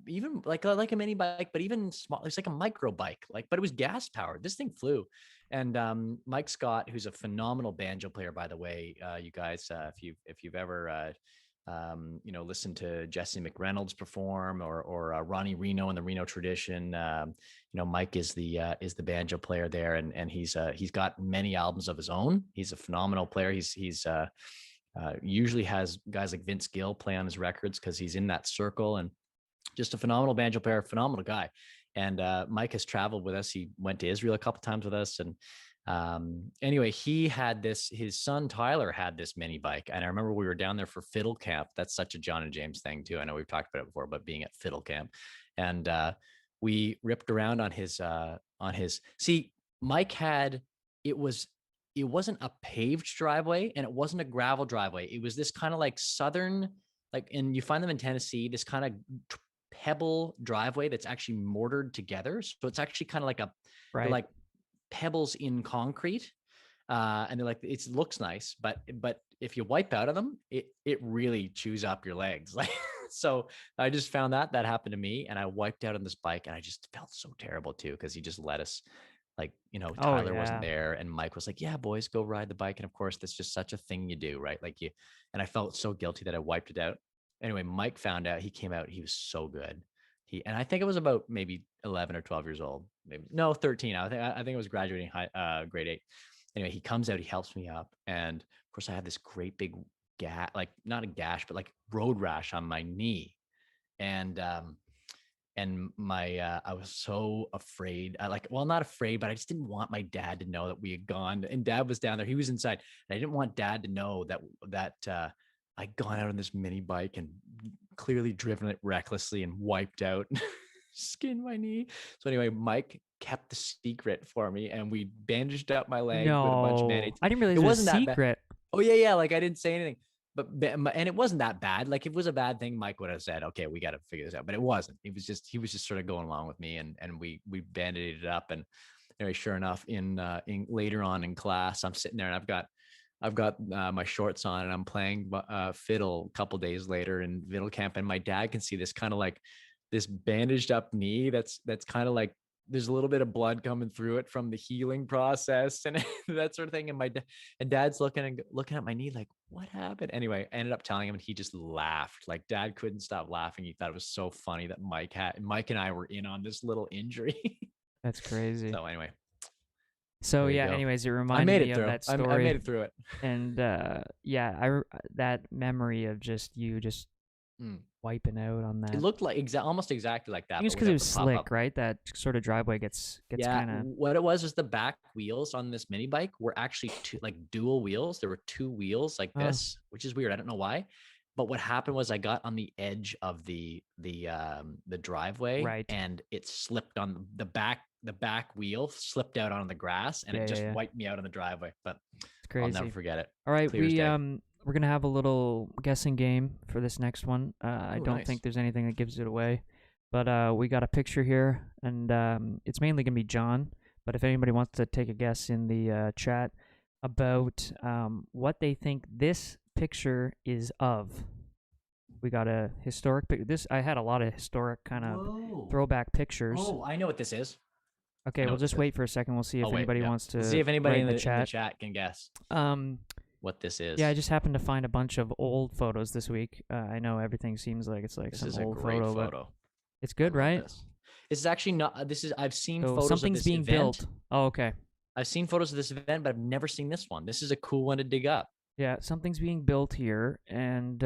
even like a mini bike, but even small. It's like a micro bike, like, but it was gas powered. This thing flew. And Mike Scott, who's a phenomenal banjo player, by the way, you guys, if you've ever listened to Jesse McReynolds perform or Ronnie Reno in the Reno tradition. Mike is the banjo player there, and he's got many albums of his own. He's a phenomenal player. He's usually has guys like Vince Gill play on his records because he's in that circle, and just a phenomenal banjo player, phenomenal guy. And Mike has traveled with us. He went to Israel a couple times with us, and anyway, he had this. His son Tyler had this mini bike, and I remember we were down there for fiddle camp. That's such a John and James thing too. I know we've talked about it before, but being at fiddle camp, and we ripped around on his. See, Mike had it was. It wasn't a paved driveway and it wasn't a gravel driveway. It was this kind of like southern, like, and you find them in Tennessee, this kind of pebble driveway that's actually mortared together. So it's actually kind of like they're Right. like pebbles in concrete. And they're like, it looks nice, but if you wipe out of them, it really chews up your legs. Like, so I just found that happened to me, and I wiped out on this bike, and I just felt so terrible too because he just let us. like, Oh Tyler wasn't yeah. there, and Mike was like, yeah, boys, go ride the bike. And of course, that's just such a thing you do, right? Like and I felt so guilty that I wiped it out. Anyway, Mike found out, he came out, he was so good. And I think it was about maybe 11 or 12 years old, maybe no, 13. I think it was graduating grade 8. Anyway, he comes out, he helps me up. And of course I have this great big like not a gash, but like road rash on my knee. And my I was so afraid. Not afraid, but I just didn't want my dad to know that we had gone. And Dad was down there, he was inside, and I didn't want Dad to know that I'd gone out on this mini bike and clearly driven it recklessly and wiped out, skinned my knee. So anyway, Mike kept the secret for me, and we bandaged up my leg with a bunch of No, band-aids. I didn't realize It it was a wasn't that bad. secret. Oh yeah, like I didn't say anything. And it wasn't that bad. Like if it was a bad thing, Mike would have said, okay, we got to figure this out. But it wasn't. He was just sort of going along with me, and we banded it up. And anyway, sure enough, in later on in class, I'm sitting there and I've got my shorts on, and I'm playing fiddle a couple days later in fiddle camp, and my dad can see this kind of like this bandaged up knee that's kind of like there's a little bit of blood coming through it from the healing process and that sort of thing. And Dad's looking at my knee like, what happened? Anyway, I ended up telling him, and he just laughed. Like Dad couldn't stop laughing. He thought it was so funny that Mike and I were in on this little injury. That's crazy. So anyway. So yeah, anyways, it reminded me of that story. I made it through it. And yeah, that memory of you wiping out on that. It looked like almost exactly like that. It was because it was slick, right? That sort of driveway gets kind of. What it was the back wheels on this mini bike were actually dual wheels. There were two wheels like this, which is weird. I don't know why. But what happened was I got on the edge of the driveway, right, and it slipped on the back. The back wheel slipped out on the grass, and it just wiped me out on the driveway. But it's crazy. I'll never forget it. All right, we're gonna have a little guessing game for this next one. I don't think there's anything that gives it away, but we got a picture here, and it's mainly gonna be John. But if anybody wants to take a guess in the chat about what they think this picture is of, we got a historic picture. I had a lot of historic kind of throwback pictures. Oh, I know what this is. Okay, we'll just wait for a second. We'll see if anybody wants to. See if anybody in the chat can guess. What this is. Yeah, I just happened to find a bunch of old photos this week. I know everything seems like it's like this some is old a great photo. It's good, right? This is actually not. This is I've seen photos something's of this being event. built. Oh, okay. I've seen photos of this event, but I've never seen this one. This is a cool one to dig up. Yeah, something's being built here, and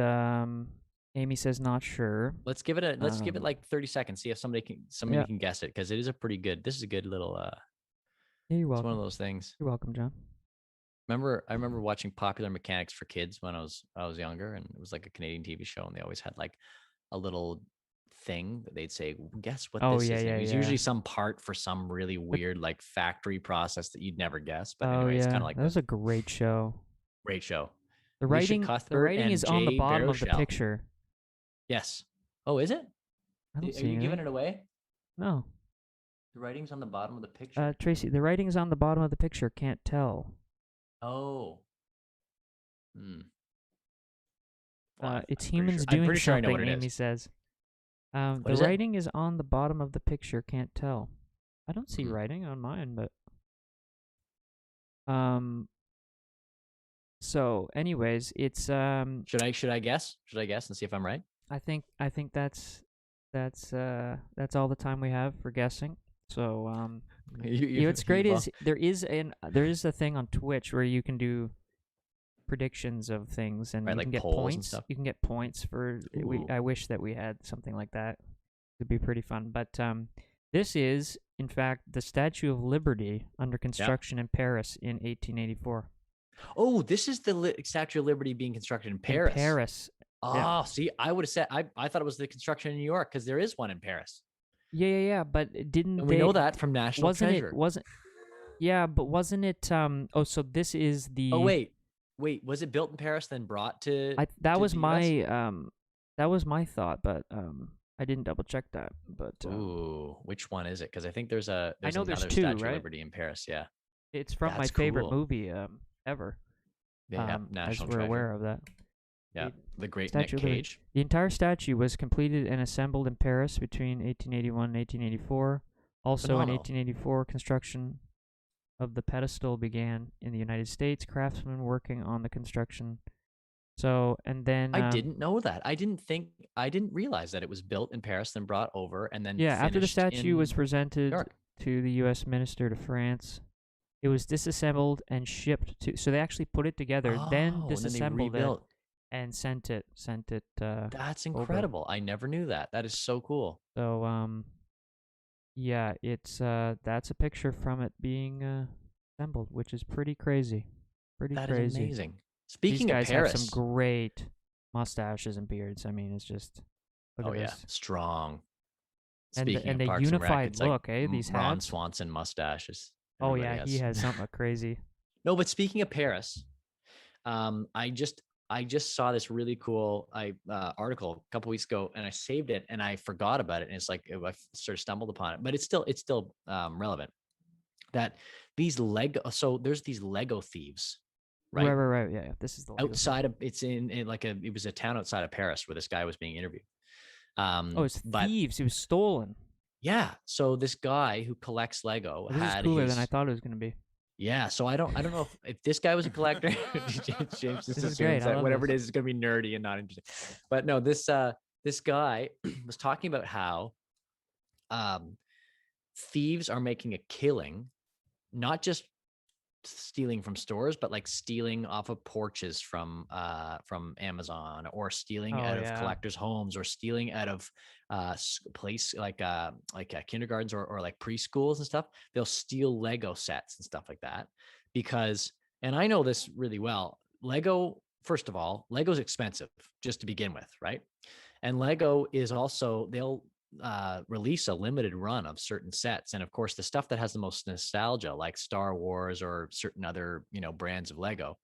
Amy says not sure. Let's give it like 30 seconds. See if somebody can guess it, because it is a pretty good. This is a good little. You're welcome. It's one of those things. You're welcome, John. I remember watching Popular Mechanics for Kids when I was younger, and it was like a Canadian TV show, and they always had like a little thing that they'd say, guess what this is. It was usually some part for some really weird like factory process that you'd never guess. But anyway, it's kind of like that was a great show. Great show. The writing is on the bottom of the picture. Yes. Oh, is it? Are you giving it away? No. The writing's on the bottom of the picture. Tracy, the writing's on the bottom of the picture. Can't tell. Oh. It's humans doing pretty sure something, I know what Amy says. The writing is on the bottom of the picture. Can't tell. I don't see writing on mine, but so anyways, it's Should I guess? Should I guess and see if I'm right? I think that's all the time we have for guessing. So what's great is there is a thing on Twitch where you can do predictions of things, and you can get points and stuff. You can get points for. I wish that we had something like that. It'd be pretty fun. But this is, in fact, the Statue of Liberty under construction in Paris in 1884. Oh, this is the Statue of Liberty being constructed in Paris. In Paris. Oh, see, I would have said I thought it was the construction in New York, because there is one in Paris. Yeah. But didn't we know that from National Treasure? Yeah, but wasn't it? So this is the. Oh wait, was it built in Paris then brought to? That was my thought, but I didn't double check that. But which one is it? Because I think there's another there's two, Statue right? of Liberty in Paris. Yeah, it's from my favorite movie ever. Yeah, as National we're Treasure. aware of that. Yeah, the great Nick Cage. The entire statue was completed and assembled in Paris between 1881 and 1884. Also in 1884, construction of the pedestal began in the United States, craftsmen working on the construction. So, and then, I didn't know that. I didn't realize that it was built in Paris, then brought over, and then yeah, after the finished statue was in New presented York. to the U.S. minister to France, it was disassembled and shipped to. So they actually put it together, then Oh, and then they disassembled it rebuilt. and sent it That's over. incredible. I never knew that. That is so cool. So yeah, it's that's a picture from it being assembled, which is pretty crazy. Pretty That is crazy. amazing. These Speaking of guys have some Paris, great mustaches and beards. I mean, it's just look oh at yeah, this. strong. And Speaking and of the Parks and Rec, unified it's like look, these Ron hats. Swanson mustaches. Oh Everybody yeah, he has. has something crazy. No, but speaking of Paris, um, I just I just saw this really cool article a couple weeks ago, and I saved it, and I forgot about it, and it's like I sort of stumbled upon it, but it's still relevant. That these Lego, so there's these Lego thieves, Right, right? right, right. Yeah, yeah. This is the Lego thing. Outside of it's in like it was a town outside of Paris where this guy was being interviewed. Oh, it's But thieves. It was stolen. yeah, so this guy who collects Lego Well, this is had cooler than I his thought it was gonna be. yeah. So I don't know if this guy was a collector. James just This is great. assumes I that love whatever this. it is going to be nerdy and not interesting. But no, this guy was talking about how um, thieves are making a killing, not just stealing from stores, but like stealing off of porches from Amazon, or stealing Oh out of yeah. collectors' homes, or stealing out of place like kindergartens, or like preschools and stuff. They'll steal Lego sets and stuff like that because, and I know this really well. Lego, first of all, Lego's expensive just to begin with, right? And Lego is also, they'll release a limited run of certain sets. And of course, the stuff that has the most nostalgia, like Star Wars or certain other, brands of Lego,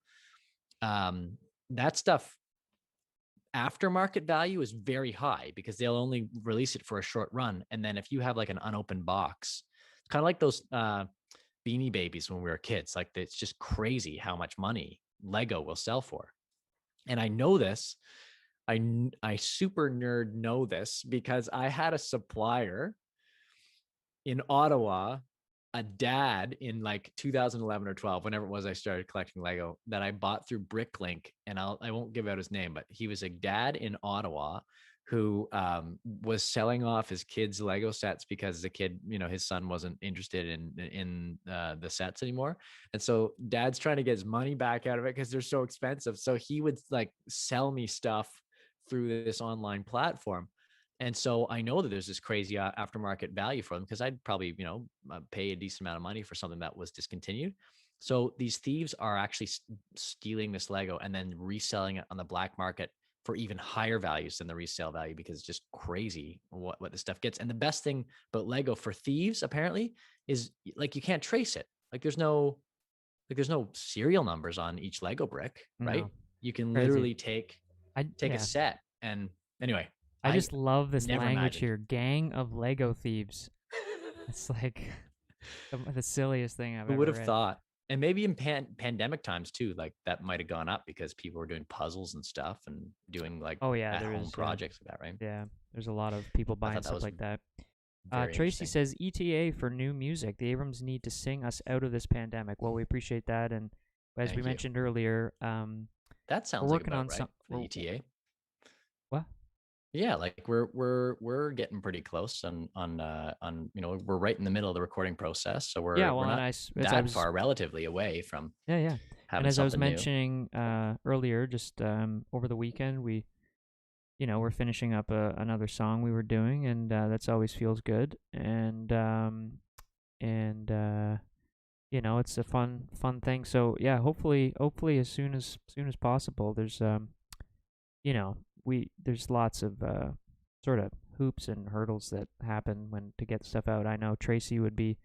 um, that stuff aftermarket value is very high because they'll only release it for a short run. And then if you have like an unopened box, it's kind of like those Beanie Babies when we were kids. Like it's just crazy how much money Lego will sell for. And I know this. I super nerd know this because I had a supplier in Ottawa, a dad in like 2011 or 12, whenever it was I started collecting Lego, that I bought through Bricklink, and I won't give out his name, but he was a dad in Ottawa who was selling off his kids' Lego sets because the kid, his son wasn't interested in the sets anymore, and so dad's trying to get his money back out of it because they're so expensive. So he would like sell me stuff through this online platform. And so I know that there's this crazy aftermarket value for them because I'd probably, pay a decent amount of money for something that was discontinued. So these thieves are actually stealing this Lego and then reselling it on the black market for even higher values than the resale value, because it's just crazy what this stuff gets. And the best thing about Lego for thieves apparently is like you can't trace it. Like there's no serial numbers on each Lego brick, right? No, You can crazy. literally I take a yeah. set. And anyway, I I just love this never language imagined. here. Gang of Lego thieves. It's like the silliest thing I've Who would ever have read. thought? And maybe in pandemic times too, like that might have gone up because people were doing puzzles and stuff and doing like Oh yeah, at there home is. Yeah, projects like that, right? yeah. There's a lot of people I buying thought that stuff was like that. very Tracy interesting. says ETA for new music. The Abrams need to sing us out of this pandemic. Well, we appreciate that, and as we Thank you. mentioned earlier, That we're sounds like working about on right some. for the ETA. What? Yeah, like we're getting pretty close on we're right in the middle of the recording process, so Yeah, we're well, and not as I that was far relatively away from yeah, yeah, and having as I was something new. mentioning earlier, just over the weekend, we're finishing up another song we were doing, and that's always feels good, and it's a fun thing. So yeah, hopefully as soon as possible. There's there's lots of sort of hoops and hurdles that happen when to get stuff out. I know Tracy would be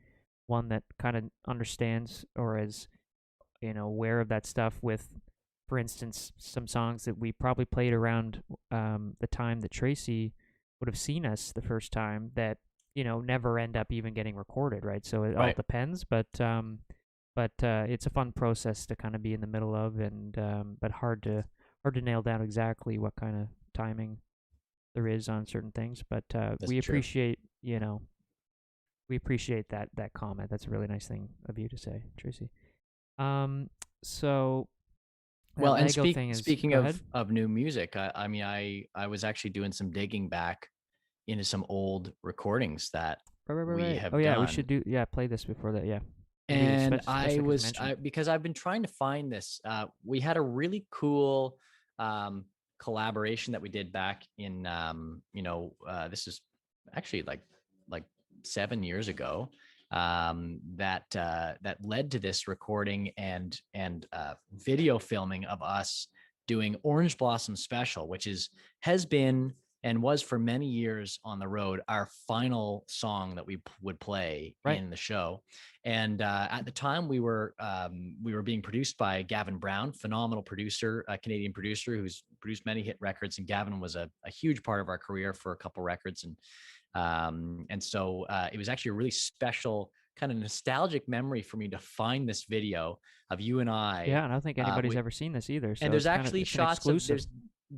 one that kind of understands or is aware of that stuff with, for instance, some songs that we probably played around the time that Tracy would have seen us the first time that never end up even getting recorded, right? So it all Right. depends, but it's a fun process to kind of be in the middle of, and but hard to nail down exactly what kind of timing there is on certain things. But That's we true. appreciate we appreciate that comment. That's a really nice thing of you to say, Tracy. So that Well, and Lego thing is. speaking Go ahead. of new music, I mean, I was actually doing some digging back into some old recordings that we have Oh yeah, we done. should play this before that. Yeah. And because I've been trying to find this. We had a really cool collaboration that we did back in this is actually like 7 years ago, that led to this recording and video filming of us doing Orange Blossom Special, which has been and was for many years on the road our final song that we would play in the show. And at the time we were being produced by Gavin Brown, phenomenal producer, a Canadian producer who's produced many hit records. And Gavin was a huge part of our career for a couple records. And so it was actually a really special kind of nostalgic memory for me to find this video of you and I. Yeah, and I don't think anybody's ever seen this either. So and there's actually shots of there's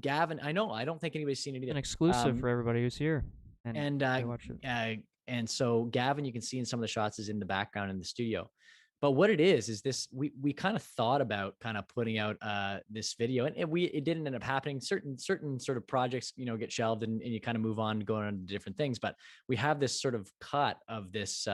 Gavin. I don't think anybody's seen it either. It's an exclusive for everybody who's here. And watch it. And so Gavin, you can see in some of the shots, is in the background in the studio. But what it is this, we kind of thought about kind of putting out this video, and it didn't end up happening. Certain sort of projects, get shelved and you kind of move on, going on to different things. But we have this sort of cut of this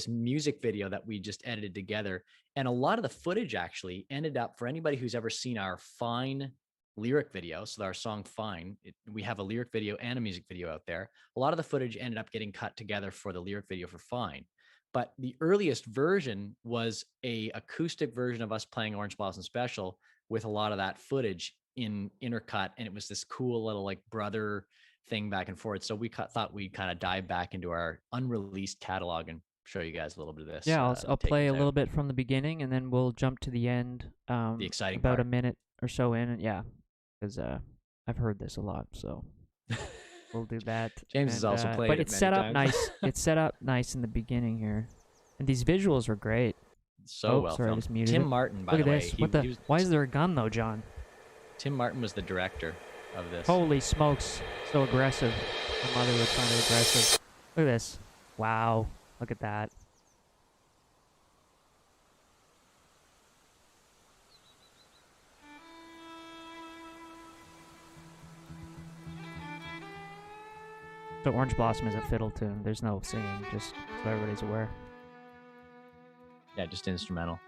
music video that we just edited together. And a lot of the footage actually ended up, for anybody who's ever seen our Fine lyric video, so our song Fine, we have a lyric video and a music video out there. A lot of the footage ended up getting cut together for the lyric video for Fine. But the earliest version was a acoustic version of us playing Orange Blossom Special with a lot of that footage in intercut. And it was this cool little like brother thing back and forth. So we thought we'd kind of dive back into our unreleased catalog and show you guys a little bit of this. Yeah, I'll play a little bit from the beginning, and then we'll jump to the end. The exciting about part. a minute or so in, and because I've heard this a lot, so we'll do that. James has also played but it it's set up times. nice. It's set up nice in the beginning here, and these visuals are great. So well sorry, I filmed. just muted Tim it. Martin, by Look the at way. this. Why is there a gun though, John? Tim Martin was the director of this. Holy smokes, so aggressive. My mother was kind of aggressive. Look at this. Wow, look at that. So Orange Blossom is a fiddle tune. There's no singing, just so everybody's aware. Yeah, just instrumental.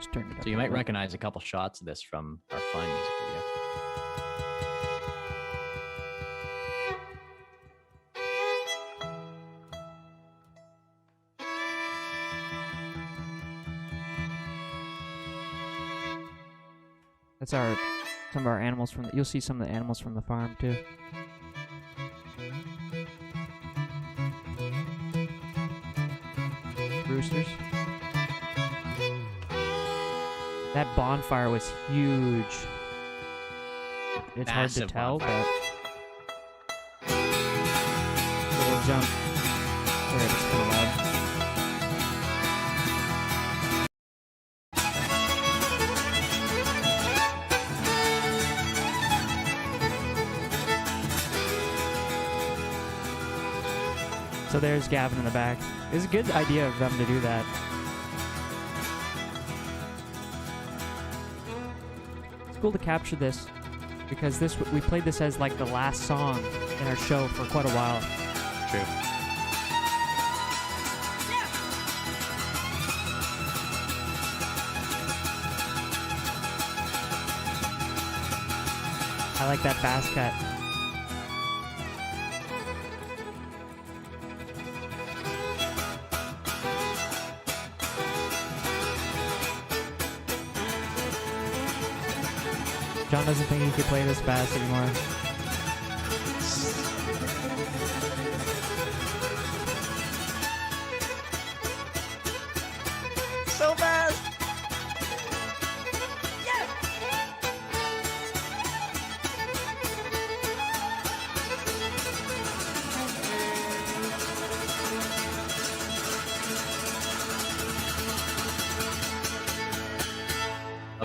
Just turn it up. So you might recognize a couple shots of this from our Fine music video. That's some of our animals from you'll see some of the animals from the farm too. Roosters. That bonfire was huge. It's Massive hard to tell, bonfire. but we'll jump. Sorry, it's kind of loud. So there's Gavin in the back. It's a good idea of them to do that. It's cool to capture this because we played this as like the last song in our show for quite a while. True. I like that bass cut. John doesn't think he could play this fast anymore. So fast!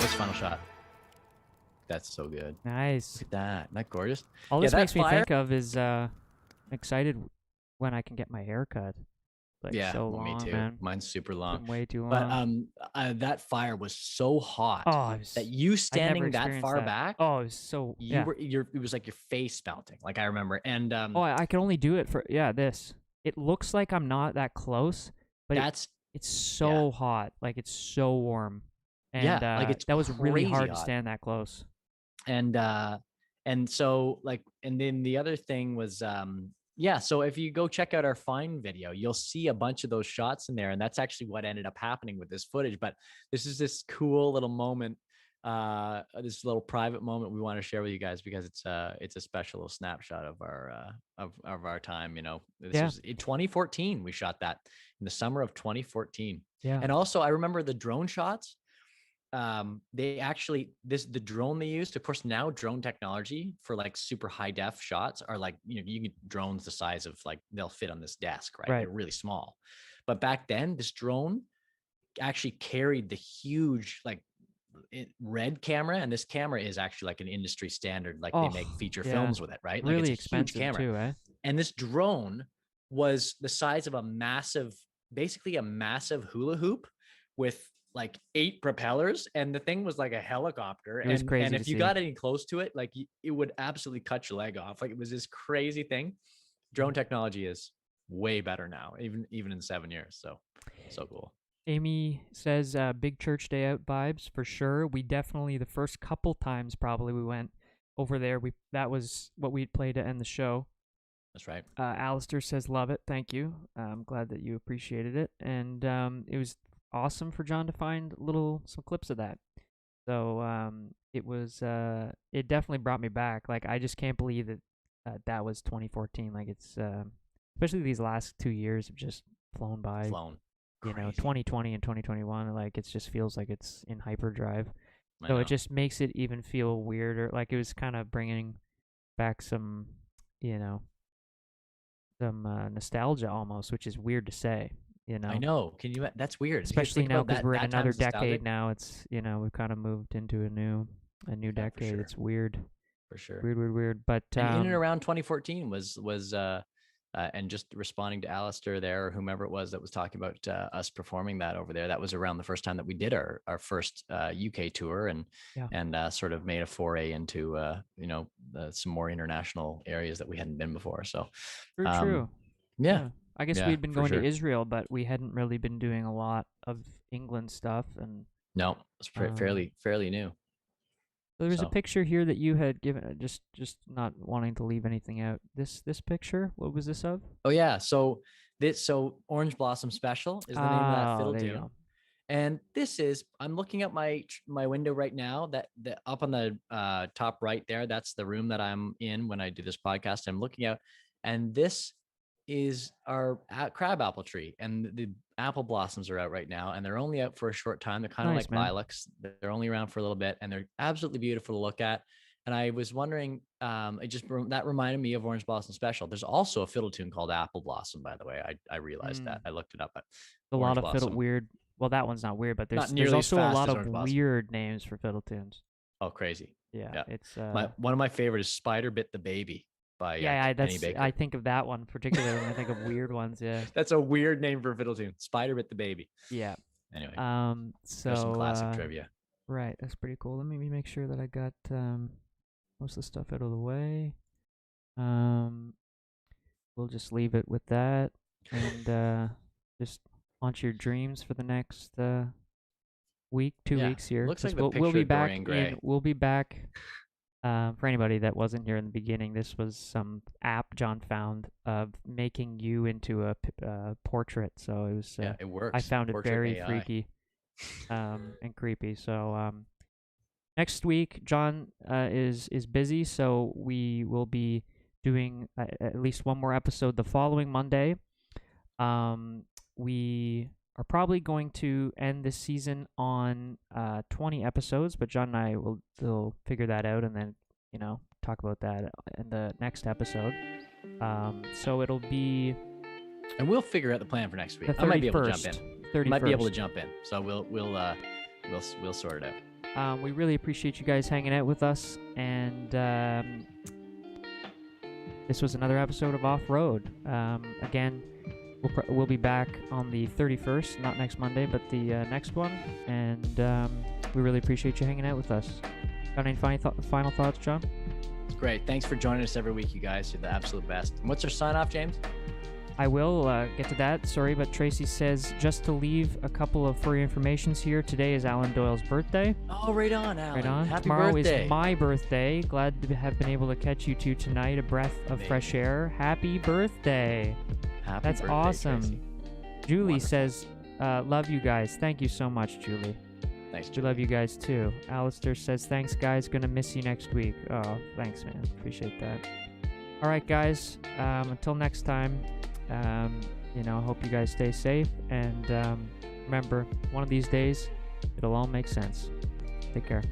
this final shot. That's so good. Nice. Look at that. Isn't that gorgeous? All Yeah, this that makes me fire- think of is I'm excited when I can get my hair cut. Like Yeah, so well, long, me too. man. Mine's super long. Been way too But long. that fire was so hot Oh, it was, that you I'd never standing that experienced far that. back, Oh, it was so it was like your face melting. Like I remember, and Oh, I could only do it for this. It looks like I'm not that close, but that's it's so hot. Like it's so warm. And like it's that was really crazy hard to hot. stand that close. And so like, and then the other thing was so if you go check out our Find video, you'll see a bunch of those shots in there, and that's actually what ended up happening with this footage. But this is this cool little moment, this little private moment we want to share with you guys, because it's a special little snapshot of our of our time. You know, this was in 2014. We shot that in the summer of 2014. Yeah. And also I remember the drone shots. They actually, the drone they used, of course, now drone technology for like super high def shots are like, you know, you get drones the size of like, they'll fit on this desk, right? They're really small. But back then, this drone actually carried the huge like red camera, and this camera is actually like an industry standard, like they make feature films with it, right? Like Really it's a huge camera too, eh? And this drone was the size of basically a massive hula hoop with like 8 propellers, and the thing was like a helicopter. It was crazy. And if you got any close to it, like it would absolutely cut your leg off. Like it was this crazy thing. Drone technology is way better now, even in 7 years. So cool. Amy says big church day out vibes for sure. We definitely, the first couple times probably we went over there, that was what we'd play to end the show. That's right. Alistair says love it. Thank you. I'm glad that you appreciated it. And it was awesome for John to find some clips of that. So it was it definitely brought me back. Like I just can't believe that that was 2014. Like it's especially these last 2 years have just flown by. You know, 2020 and 2021, like it just feels like it's in hyperdrive. So it just makes it even feel weirder. Like it was kind of bringing back some, you know, some nostalgia almost, which is weird to say. You know, I know. That's weird, especially now because we're in another decade now. It's, you know, we've kind of moved into a new decade. Sure. It's weird, for sure. Weird. But in and around 2014 was and just responding to Alistair there, or whomever it was that was talking about us performing that over there. That was around the first time that we did our first UK tour, and sort of made a foray into you know, some more international areas that we hadn't been before. So true. Yeah. I guess we'd been going to Israel, but we hadn't really been doing a lot of England stuff. And no, it's fairly new. So there's a picture here that you had given, just not wanting to leave anything out. This picture, what was this of? Oh yeah, so Orange Blossom Special is the name of that fiddle tune. And this is, I'm looking at my window right now, that up on the top right there, that's the room that I'm in when I do this podcast. I'm looking out, and this is our crabapple tree, and the apple blossoms are out right now, and they're only out for a short time. They're kind of like lilacs. They're only around for a little bit, and they're absolutely beautiful to look at. And I was wondering, that reminded me of Orange Blossom Special. There's also a fiddle tune called Apple Blossom, by the way. I realized that. I looked it up. A lot of fiddle weird. Well, that one's not weird, but there's also a lot of weird names for fiddle tunes. Oh, crazy. Yeah. It's one of my favorites is Spider Bit the Baby. I think of that one particularly when I think of weird ones. Yeah, that's a weird name for a fiddle tune. Spider Bit the Baby. Yeah. Anyway, so there's some classic trivia. Right, that's pretty cool. Let me make sure that I got most of the stuff out of the way. We'll just leave it with that, and just launch your dreams for the next week, 2 weeks here. Looks like we'll be back. We'll be back. For anybody that wasn't here in the beginning, this was some app John found of making you into a portrait. So it was. It works. I found it very freaky, and creepy. So next week, John is busy, so we will be doing at least one more episode the following Monday. We are probably going to end this season on 20 episodes, but John and I will figure that out, and then, you know, talk about that in the next episode. So it'll be, and we'll figure out the plan for next week. I might be able to jump in. 31st. Might be able to jump in. So we'll sort it out. We really appreciate you guys hanging out with us, and this was another episode of Off Road. Again, we'll be back on the 31st, not next Monday, but the next one, and we really appreciate you hanging out with us. Got any final thoughts, John? Great. Thanks for joining us every week, you guys. You're the absolute best. And what's our sign off, James? I will get to that. Sorry, but Tracy says just to leave a couple of furry informations here. Today is Alan Doyle's birthday. Oh, right on, Alan. Right on. Happy Tomorrow birthday. is my birthday. Glad to have been able to catch you two tonight. A breath of fresh air. Happy birthday. That's birthday, awesome. Tracy. Julie Wonderful. says, love you guys. Thank you so much, Julie. Thanks, We Julie. love you guys too. Alistair says, thanks, guys. Gonna miss you next week. Oh, thanks, man. Appreciate that. All right, guys. Until next time, hope you guys stay safe. And remember, one of these days, it'll all make sense. Take care.